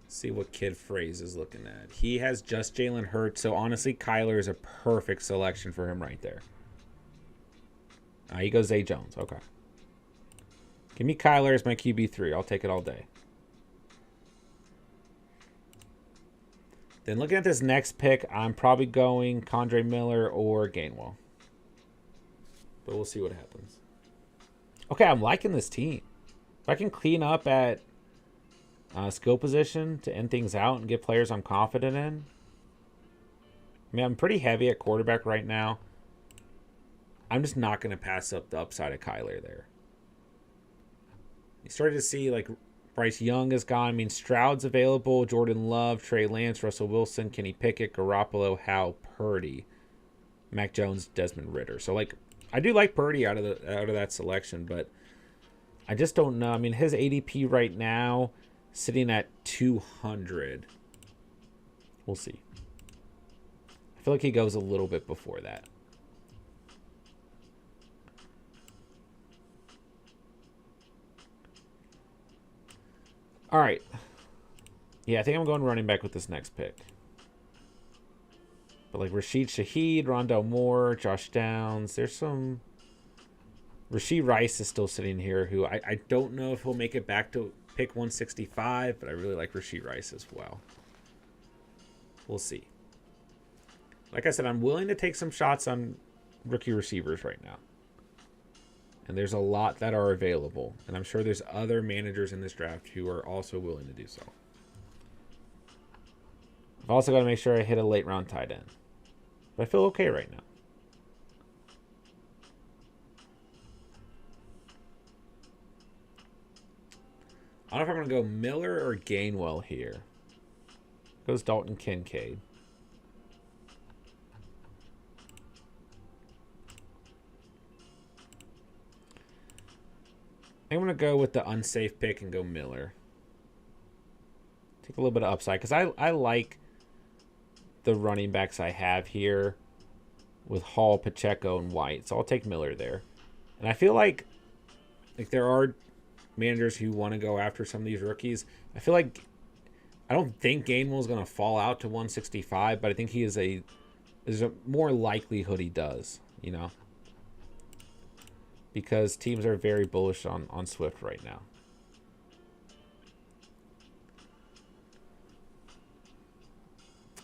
See what Kid Phrase is looking at. He has just Jalen Hurts, so honestly, Kyler is a perfect selection for him right there. He goes Zay Jones. Okay. Give me Kyler as my QB3. I'll take it all day. Then looking at this next pick, I'm probably going Kendre Miller or Gainwell. But we'll see what happens. Okay, I'm liking this team. If I can clean up at skill position to end things out and get players I'm confident in. I mean, I'm pretty heavy at quarterback right now. I'm just not going to pass up the upside of Kyler there. You started to see, like, Bryce Young is gone. I mean, Stroud's available. Jordan Love, Trey Lance, Russell Wilson, Kenny Pickett, Garoppolo, Hal, Purdy, Mac Jones, Desmond Ridder. So, like, I do like Purdy out of that selection, but I just don't know. I mean, his ADP right now sitting at 200. We'll see. I feel like he goes a little bit before that. All right. Yeah, I think I'm going running back with this next pick. But like Rashid Shaheed, Rondell Moore, Josh Downs, there's some... Rashid Rice is still sitting here, who I don't know if he'll make it back to pick 165, but I really like Rashid Rice as well. We'll see. Like I said, I'm willing to take some shots on rookie receivers right now. And there's a lot that are available. And I'm sure there's other managers in this draft who are also willing to do so. I've also got to make sure I hit a late round tight end. But I feel okay right now. I don't know if I'm going to go Miller or Gainwell here. Goes Dalton Kincaid. I'm going to go with the unsafe pick and go Miller. Take a little bit of upside because I like the running backs I have here with Hall, Pacheco, and White. So I'll take Miller there. And I feel like there are managers who want to go after some of these rookies. I feel like I don't think Gainwell is going to fall out to 165, but I think he is there's a more likelihood he does, you know, because teams are very bullish on Swift right now.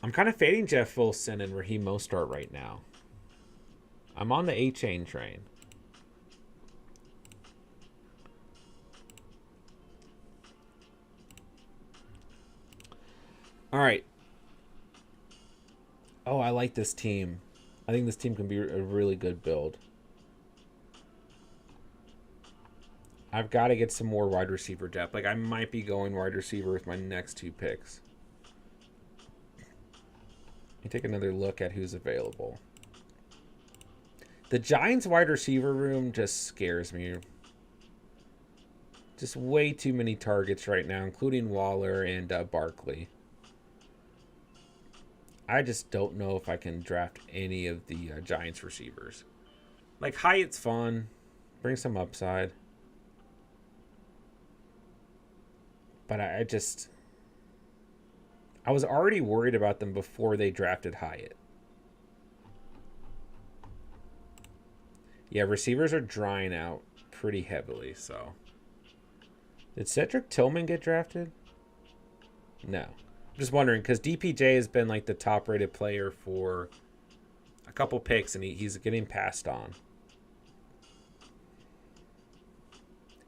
I'm kind of fading Jeff Wilson and Raheem Mostert right now. I'm on the A-Chain train. All right. Oh, I like this team. I think this team can be a really good build. I've got to get some more wide receiver depth. Like, I might be going wide receiver with my next 2 picks. Let me take another look at who's available. The Giants wide receiver room just scares me. Just way too many targets right now, including Waller and Barkley. I just don't know if I can draft any of the Giants receivers. Like, Hyatt's fun. Bring some upside. But I was already worried about them before they drafted Hyatt. Yeah, receivers are drying out pretty heavily, so. Did Cedric Tillman get drafted? No. I'm just wondering, because DPJ has been like the top-rated player for a couple picks, and he's getting passed on.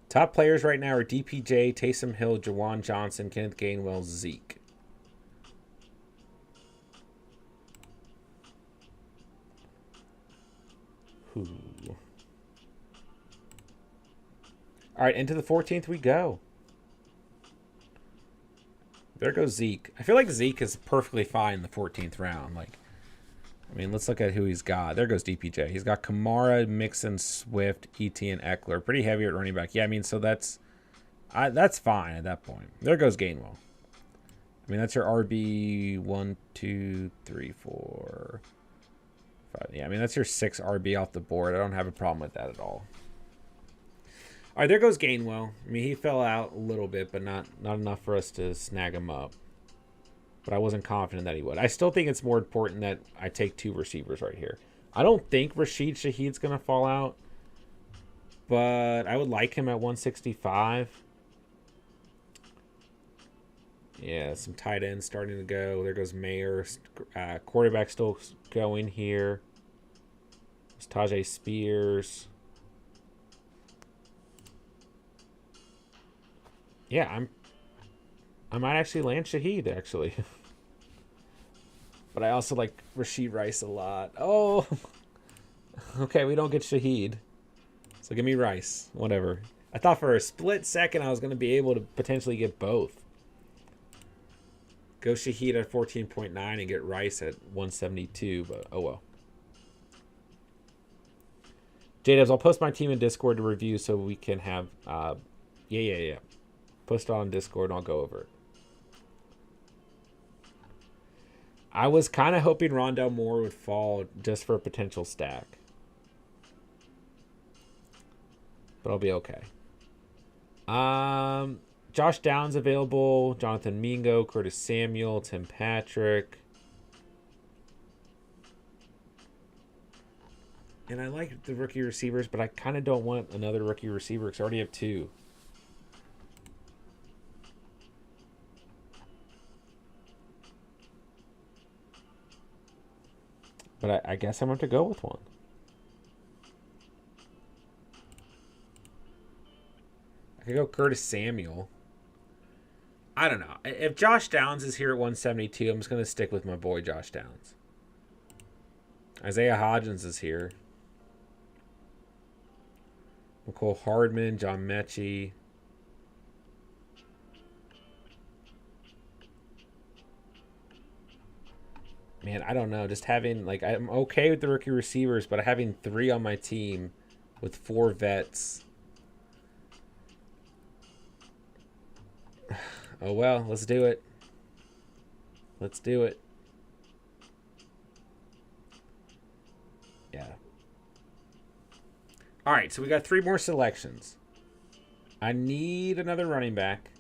Top players right now are DPJ, Taysom Hill, Jawan Johnson, Kenneth Gainwell, Zeke. Ooh. All right, into the 14th we go. There goes Zeke. I feel like Zeke is perfectly fine in the 14th round. Like, I mean, let's look at who he's got. There goes DPJ. He's got Kamara, Mixon, Swift, ET, and Eckler. Pretty heavy at running back. Yeah, I mean, so that's fine at that point. There goes Gainwell. I mean, that's your RB 1, 2, 3, 4, 5. Yeah, I mean, that's your 6 RB off the board. I don't have a problem with that at all. All right, there goes Gainwell. I mean, he fell out a little bit, but not enough for us to snag him up. But I wasn't confident that he would. I still think it's more important that I take 2 receivers right here. I don't think Rashid Shaheed's going to fall out, but I would like him at 165. Yeah, some tight ends starting to go. There goes Mayer. Quarterback still going here. There's Tajay Spears. Yeah, I might actually land Shaheed, actually. But I also like Rashid Rice a lot. Oh, okay, we don't get Shaheed. So give me Rice, whatever. I thought for a split second I was going to be able to potentially get both. Go Shaheed at 14.9 and get Rice at 172, but oh well. J-Dubs, I'll post my team in Discord to review so we can have... Yeah. Post it on Discord and I'll go over it. I was kind of hoping Rondell Moore would fall just for a potential stack. But I'll be okay. Josh Downs available. Jonathan Mingo, Curtis Samuel, Tim Patrick. And I like the rookie receivers, but I kind of don't want another rookie receiver because I already have 2. But I guess I'm going to go with one. I could go Curtis Samuel. I don't know. If Josh Downs is here at 172, I'm just going to stick with my boy Josh Downs. Isaiah Hodgins is here. Nicole Hardman, John Mechie. Man, I don't know. Just having, like, I'm okay with the rookie receivers, but having 3 on my team with 4 vets. Oh, well, let's do it. Let's do it. Yeah. All right, so we got 3 more selections. I need another running back.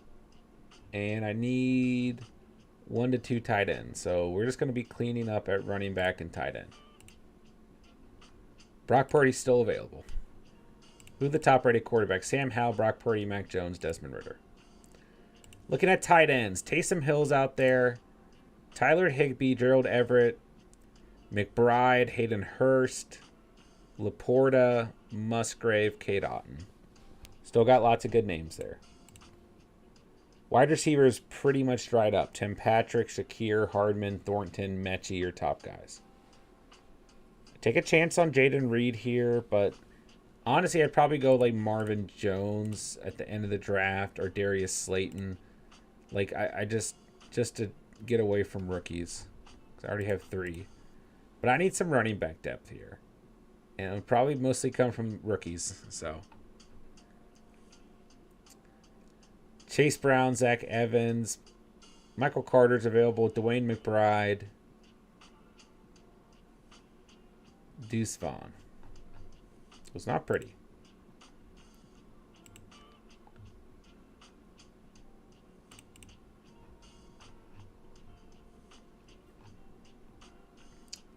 And I need 1 to 2 tight ends. So we're just going to be cleaning up at running back and tight end. Brock Purdy's still available. Who are the top rated quarterbacks? Sam Howell, Brock Purdy, Mac Jones, Desmond Ridder. Looking at tight ends. Taysom Hill's out there. Tyler Higbee, Gerald Everett, McBride, Hayden Hurst, Laporta, Musgrave, Kate Otten. Still got lots of good names there. Wide receivers pretty much dried up. Tim Patrick, Shakir, Hardman, Thornton, Mechie are top guys. Take a chance on Jaden Reed here, but honestly, I'd probably go like Marvin Jones at the end of the draft or Darius Slayton. Like, I just to get away from rookies. Because I already have 3. But I need some running back depth here. And it'll probably mostly come from rookies, so. Chase Brown, Zach Evans, Michael Carter's available, Dwayne McBride, Deuce Vaughn. It was not pretty.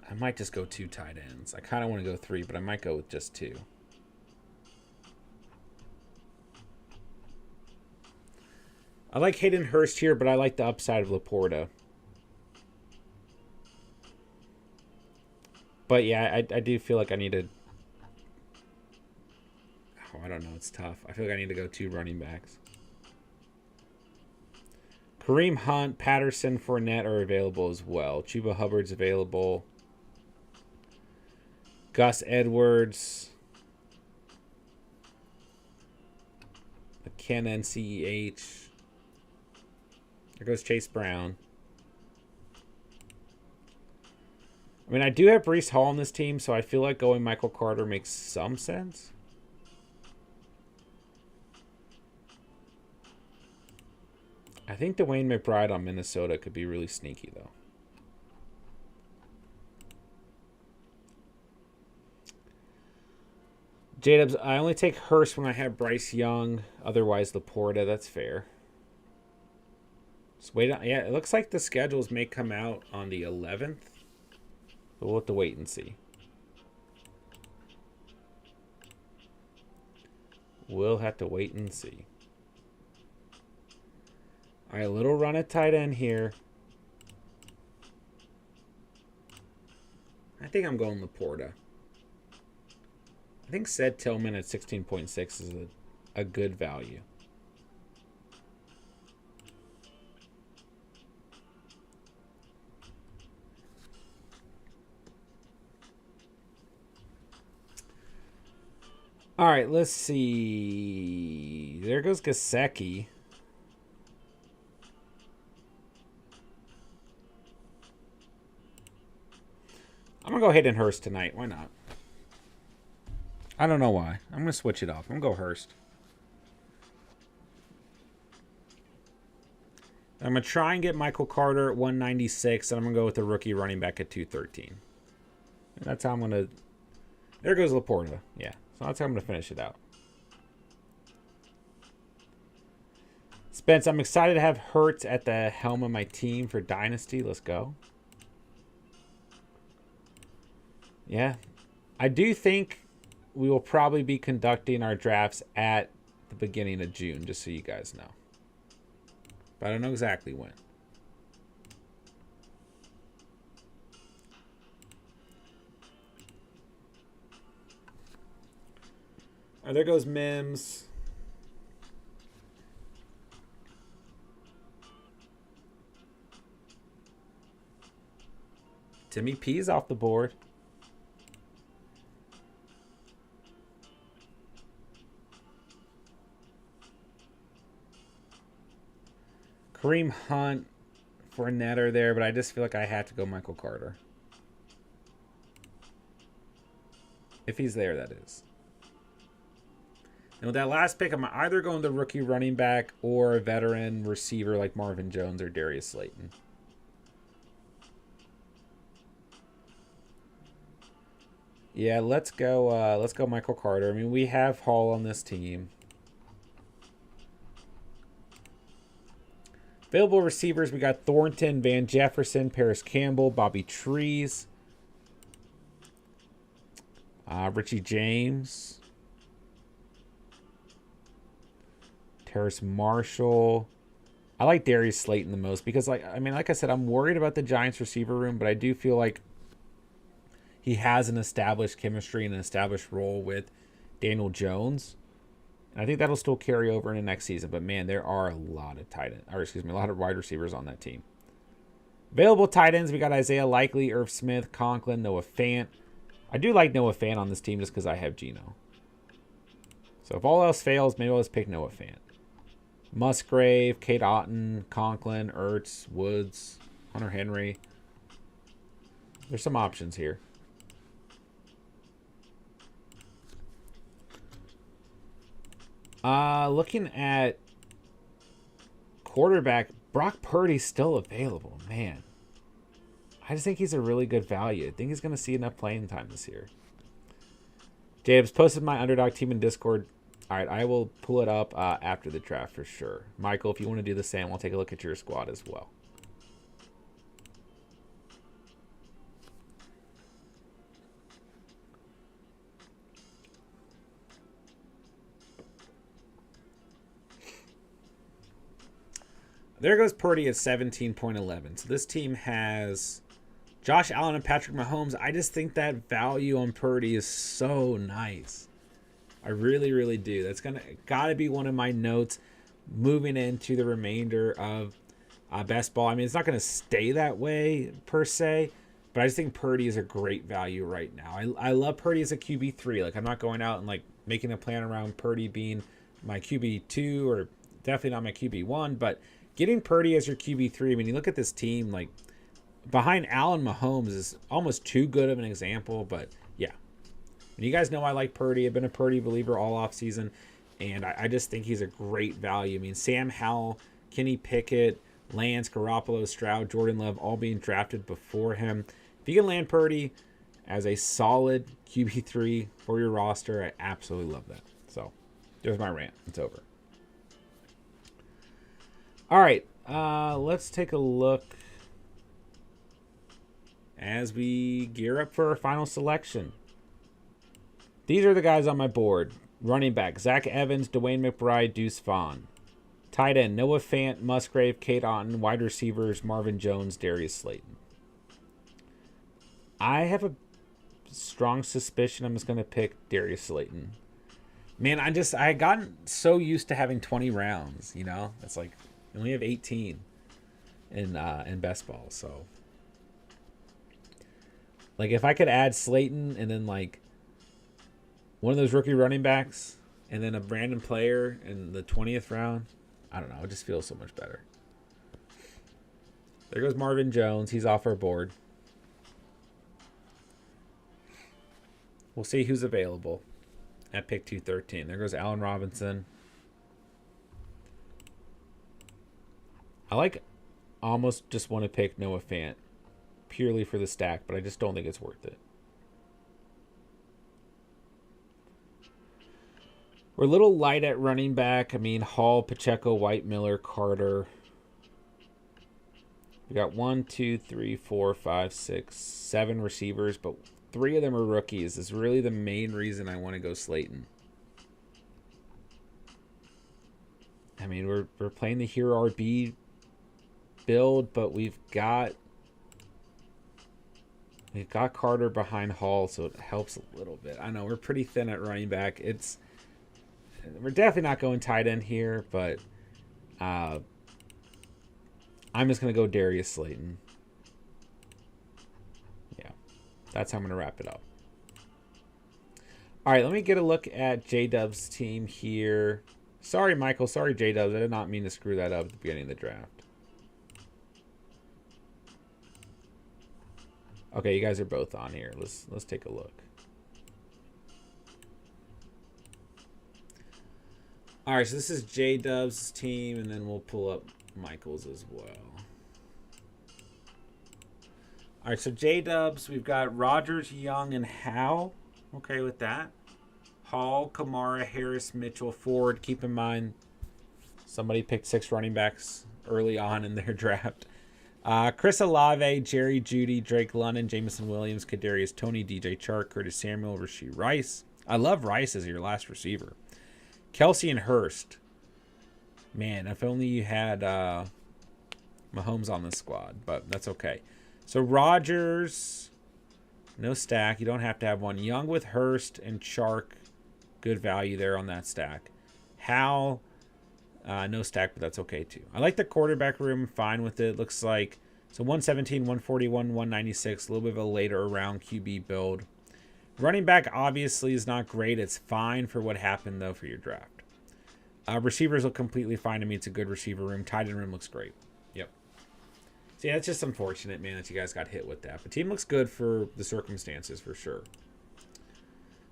I might just go 2 tight ends. I kind of want to go 3, but I might go with just 2. I like Hayden Hurst here, but I like the upside of Laporta. But yeah, I do feel like I need to... Oh, I don't know. It's tough. I feel like I need to go 2 running backs. Kareem Hunt, Patterson, Fournette are available as well. Chuba Hubbard's available. Gus Edwards. McKenna, CEH. There goes Chase Brown. I mean, I do have Breece Hall on this team, so I feel like going Michael Carter makes some sense. I think Dwayne McBride on Minnesota could be really sneaky, though. J-Dubs, I only take Hurst when I have Bryce Young. Otherwise, Laporta. That's fair. Just wait on. Yeah, it looks like the schedules may come out on the 11th. But we'll have to wait and see. We'll have to wait and see. All right, little run at tight end here. I think I'm going Laporta. I think Ced Tillman at 16.6 is a good value. All right, let's see. There goes Gesicki. I'm going to go Hayden Hurst tonight. Why not? I don't know why. I'm going to switch it off. I'm going to go Hurst. I'm going to try and get Michael Carter at 196, and I'm going to go with the rookie running back at 213. And that's how I'm going to... There goes Laporta. Yeah, so that's how I'm going to finish it out. Spence, I'm excited to have Hurts at the helm of my team for Dynasty. Let's go. Yeah. I do think we will probably be conducting our drafts at the beginning of June, just so you guys know. But I don't know exactly when. All right, there goes Mims. Timmy P's off the board. Kareem Hunt, Fournette are there, but I just feel like I have to go Michael Carter. If he's there, that is. And with that last pick, I'm either going the rookie running back or a veteran receiver like Marvin Jones or Darius Slayton. Yeah, let's go Michael Carter. I mean, we have Hall on this team. Available receivers, we got Thornton, Van Jefferson, Paris Campbell, Bobby Trees, Richie James, Terrace Marshall. I like Darius Slayton the most because, like I said, I'm worried about the Giants receiver room, but I do feel like he has an established chemistry and an established role with Daniel Jones. And I think that'll still carry over into next season. But man, there are a lot of a lot of wide receivers on that team. Available tight ends, we got Isaiah Likely, Irv Smith, Conklin, Noah Fant. I do like Noah Fant on this team just because I have Geno. So if all else fails, maybe I'll just pick Noah Fant. Musgrave, Kate Otten, Conklin, Ertz, Woods, Hunter Henry. There's some options here. Looking at quarterback, Brock Purdy's still available. Man, I just think he's a really good value. I think he's going to see enough playing time this year. James posted my Underdog team in Discord. All right, I will pull it up after the draft for sure. Michael, if you want to do the same, we'll take a look at your squad as well. There goes Purdy at 17.11. So this team has Josh Allen and Patrick Mahomes. I just think that value on Purdy is so nice. I really, really do. That's gotta be one of my notes moving into the remainder of best ball. I mean, it's not gonna stay that way per se, but I just think Purdy is a great value right now. I love Purdy as a QB3. Like, I'm not going out and like making a plan around Purdy being my QB2 or definitely not my QB1, but getting Purdy as your QB3, I mean, you look at this team, like, behind Allen, Mahomes is almost too good of an example, but yeah. And you guys know I like Purdy. I've been a Purdy believer all offseason, and I just think he's a great value. I mean, Sam Howell, Kenny Pickett, Lance, Garoppolo, Stroud, Jordan Love, all being drafted before him. If you can land Purdy as a solid QB3 for your roster, I absolutely love that. So, there's my rant. It's over. All right, let's take a look as we gear up for our final selection. These are the guys on my board. Running back, Zach Evans, Dwayne McBride, Deuce Vaughn. Tight end, Noah Fant, Musgrave, Kate Otten. Wide receivers, Marvin Jones, Darius Slayton. I have a strong suspicion I'm just going to pick Darius Slayton. Man, I had gotten so used to having 20 rounds, you know? It's like, we only have 18 in best ball, so. Like, if I could add Slayton and then, like, one of those rookie running backs and then a random player in the 20th round, I don't know. It just feels so much better. There goes Marvin Jones. He's off our board. We'll see who's available at pick 213. There goes Allen Robinson. I almost just want to pick Noah Fant purely for the stack, but I just don't think it's worth it. We're a little light at running back. I mean, Hall, Pacheco, White, Miller, Carter. We got 1, 2, 3, 4, 5, 6, 7 receivers, but 3 of them are rookies. Is really the main reason I want to go Slayton. I mean, we're playing the Hero RB build, but we've got Carter behind Hall, so it helps a little bit. I know we're pretty thin at running back. We're definitely not going tight end here, but I'm just going to go Darius Slayton. Yeah, that's how I'm going to wrap it up. All right, let me get a look at J-Dub's team here. Sorry, Michael. Sorry, J-Dubs. I did not mean to screw that up at the beginning of the draft. Okay, you guys are both on here. Let's take a look. All right, so this is J-Dub's team, and then we'll pull up Michael's as well. All right, so J-Dubs, we've got Rogers, Young, and Howe. Okay with that. Hall, Kamara, Harris, Mitchell, Ford. Keep in mind, Somebody picked 6 running backs early on in their draft. Chris Olave, Jerry Jeudy, Drake London, Jameson Williams, Kadarius Toney, DJ Chark, Curtis Samuel, Rashee Rice. I love Rice as your last receiver. Kelsey and Hurst. Man, if only you had Mahomes on the squad, but that's okay. So Rodgers, no stack. You don't have to have one. Young with Hurst and Chark. Good value there on that stack. Hal, no stack, but that's okay too. I like the quarterback room. Fine with it. Looks like, so 117, 141, 196. A little bit of a later round QB build. Running back obviously is not great. It's fine for what happened, though, for your draft. Receivers look completely fine to me. It's a good receiver room. Tight end room looks great. Yep. So, yeah, it's just unfortunate, man, that you guys got hit with that. But team looks good for the circumstances, for sure.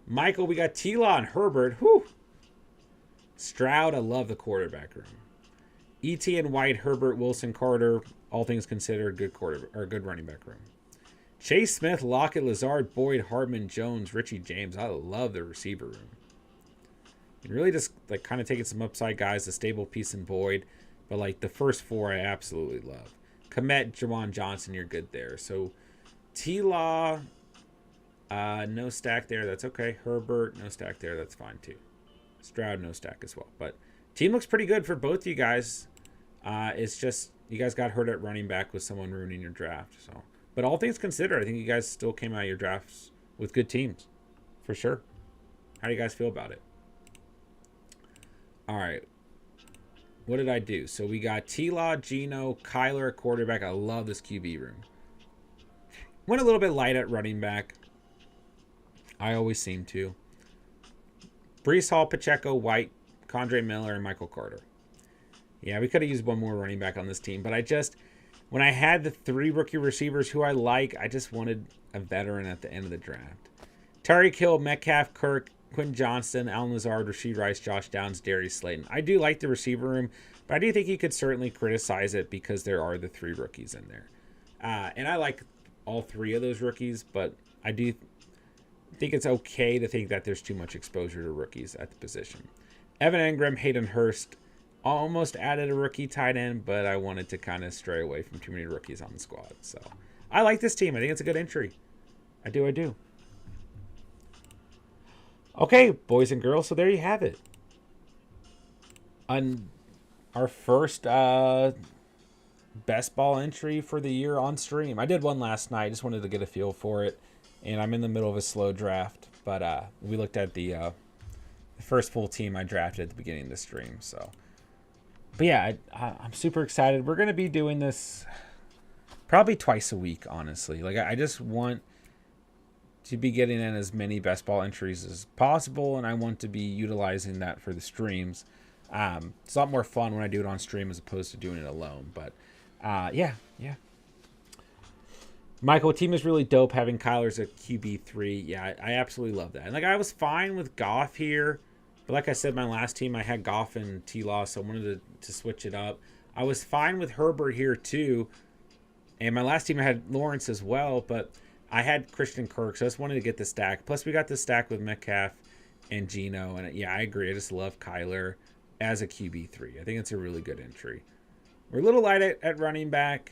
Michael, we got T-Law and Herbert. Whew. Stroud, I love the quarterback room. E.T. and White, Herbert, Wilson, Carter, all things considered, good running back room. Chase Smith, Lockett, Lazard, Boyd, Hardman, Jones, Richie James. I love the receiver room. And really just like kind of taking some upside guys, the stable piece in Boyd. But like the first 4 I absolutely love. Komet, Jawan Johnson, you're good there. So T-Law, no stack there. That's okay. Herbert, no stack there. That's fine too. Stroud, no stack as well. But team looks pretty good for both you guys. It's just you guys got hurt at running back with someone ruining your draft. So, but all things considered, I think you guys still came out of your drafts with good teams, for sure. How do you guys feel about it? All right. What did I do? So we got T-Law, Geno, Kyler, quarterback. I love this QB room. Went a little bit light at running back. I always seem to. Brees Hall, Pacheco, White, Condre Miller, and Michael Carter. Yeah, we could have used one more running back on this team, but when I had the 3 rookie receivers who I like, I just wanted a veteran at the end of the draft. Tyreek Hill, Metcalf, Kirk, Quentin Johnston, Allen Lazard, Rashee Rice, Josh Downs, Darius Slayton. I do like the receiver room, but I do think you could certainly criticize it because there are the 3 rookies in there. And I like all 3 of those rookies, but I do think it's okay to think that there's too much exposure to rookies at the position. Evan Engram, Hayden Hurst, almost added a rookie tight end, but I wanted to kind of stray away from too many rookies on the squad. So I like this team. I think it's a good entry. I do. Okay, boys and girls, so there you have it. On our first best ball entry for the year on stream. I did one last night. Just wanted to get a feel for it. And I'm in the middle of a slow draft. But we looked at the first full team I drafted at the beginning of the stream. So, but yeah, I'm super excited. We're going to be doing this probably twice a week, honestly. Like, I just want to be getting in as many best ball entries as possible, and I want to be utilizing that for the streams. It's a lot more fun when I do it on stream as opposed to doing it alone. But yeah. Michael, team is really dope having Kyler as a QB3. Yeah, I absolutely love that. And like I was fine with Goff here, but like I said, my last team I had Goff and T-Law, so I wanted to switch it up. I was fine with Herbert here too, and my last team I had Lawrence as well, but I had Christian Kirk, so I just wanted to get the stack. Plus, we got the stack with Metcalf and Geno, and yeah, I agree. I just love Kyler as a QB3. I think it's a really good entry. We're a little light at running back.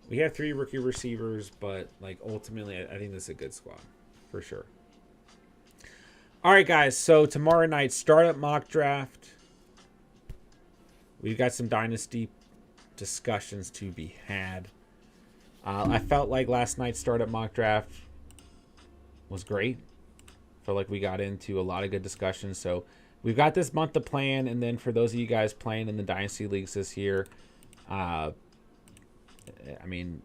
We have 3 rookie receivers, but like ultimately, I think this is a good squad for sure. All right, guys. So tomorrow night, startup mock draft. We've got some dynasty discussions to be had. I felt like last night's startup mock draft was great. Felt like we got into a lot of good discussions. So we've got this month to plan, and then for those of you guys playing in the dynasty leagues this year, I mean,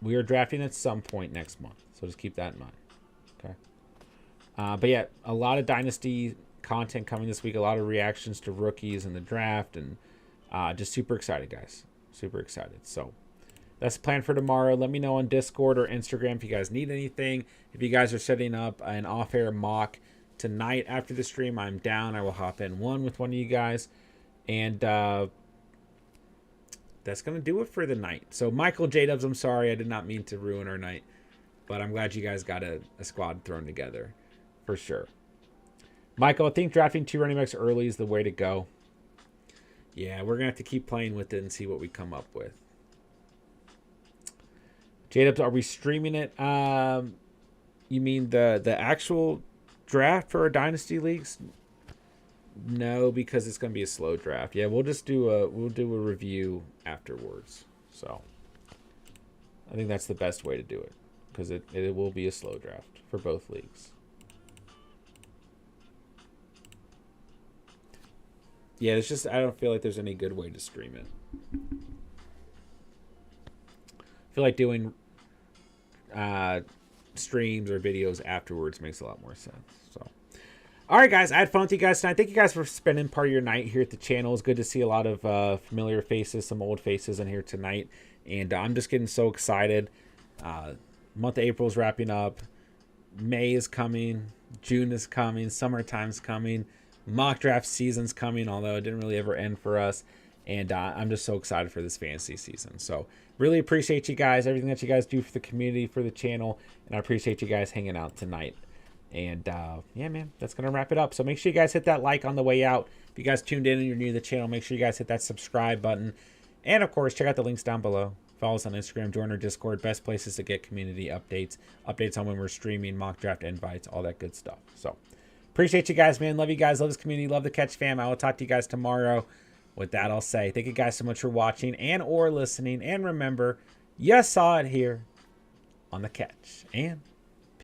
we are drafting at some point next month, so just keep that in mind. Okay. But yeah, a lot of dynasty content coming this week. A lot of reactions to rookies in the draft, and just super excited, guys. Super excited. So that's the plan for tomorrow. Let me know on Discord or Instagram if you guys need anything. If you guys are setting up an off-air mock tonight after the stream, I'm down. I will hop in one with one of you guys. And that's going to do it for the night. So, Michael J-Dubs, I'm sorry. I did not mean to ruin our night. But I'm glad you guys got a squad thrown together. For sure. Michael, I think drafting 2 running backs early is the way to go. Yeah, we're going to have to keep playing with it and see what we come up with. J-Dubs, are we streaming it? You mean the actual draft for our Dynasty Leagues? No, because it's going to be a slow draft. Yeah, we'll do a review afterwards. So I think that's the best way to do it, because it will be a slow draft for both leagues. Yeah, it's just I don't feel like there's any good way to stream it. I feel like doing streams or videos afterwards makes a lot more sense. So, all right, guys, I had fun with you guys tonight. Thank you guys for spending part of your night here at the channel. It's good to see a lot of familiar faces, some old faces in here tonight, and I'm just getting so excited. Month of April's wrapping up. May is coming. June is coming. Summertime's coming. Mock draft season's coming, although it didn't really ever end for us. And I'm just so excited for this fantasy season. So really appreciate you guys, everything that you guys do for the community, for the channel. And I appreciate you guys hanging out tonight. And yeah, man, that's going to wrap it up. So make sure you guys hit that like on the way out. If you guys tuned in and you're new to the channel, make sure you guys hit that subscribe button. And of course, check out the links down below. Follow us on Instagram, join our Discord, best places to get community updates on when we're streaming, mock draft invites, all that good stuff. So appreciate you guys, man. Love you guys. Love this community. Love the Catch fam. I will talk to you guys tomorrow. With that, I'll say thank you guys so much for watching and or listening. And remember, you saw it here on the Catch. And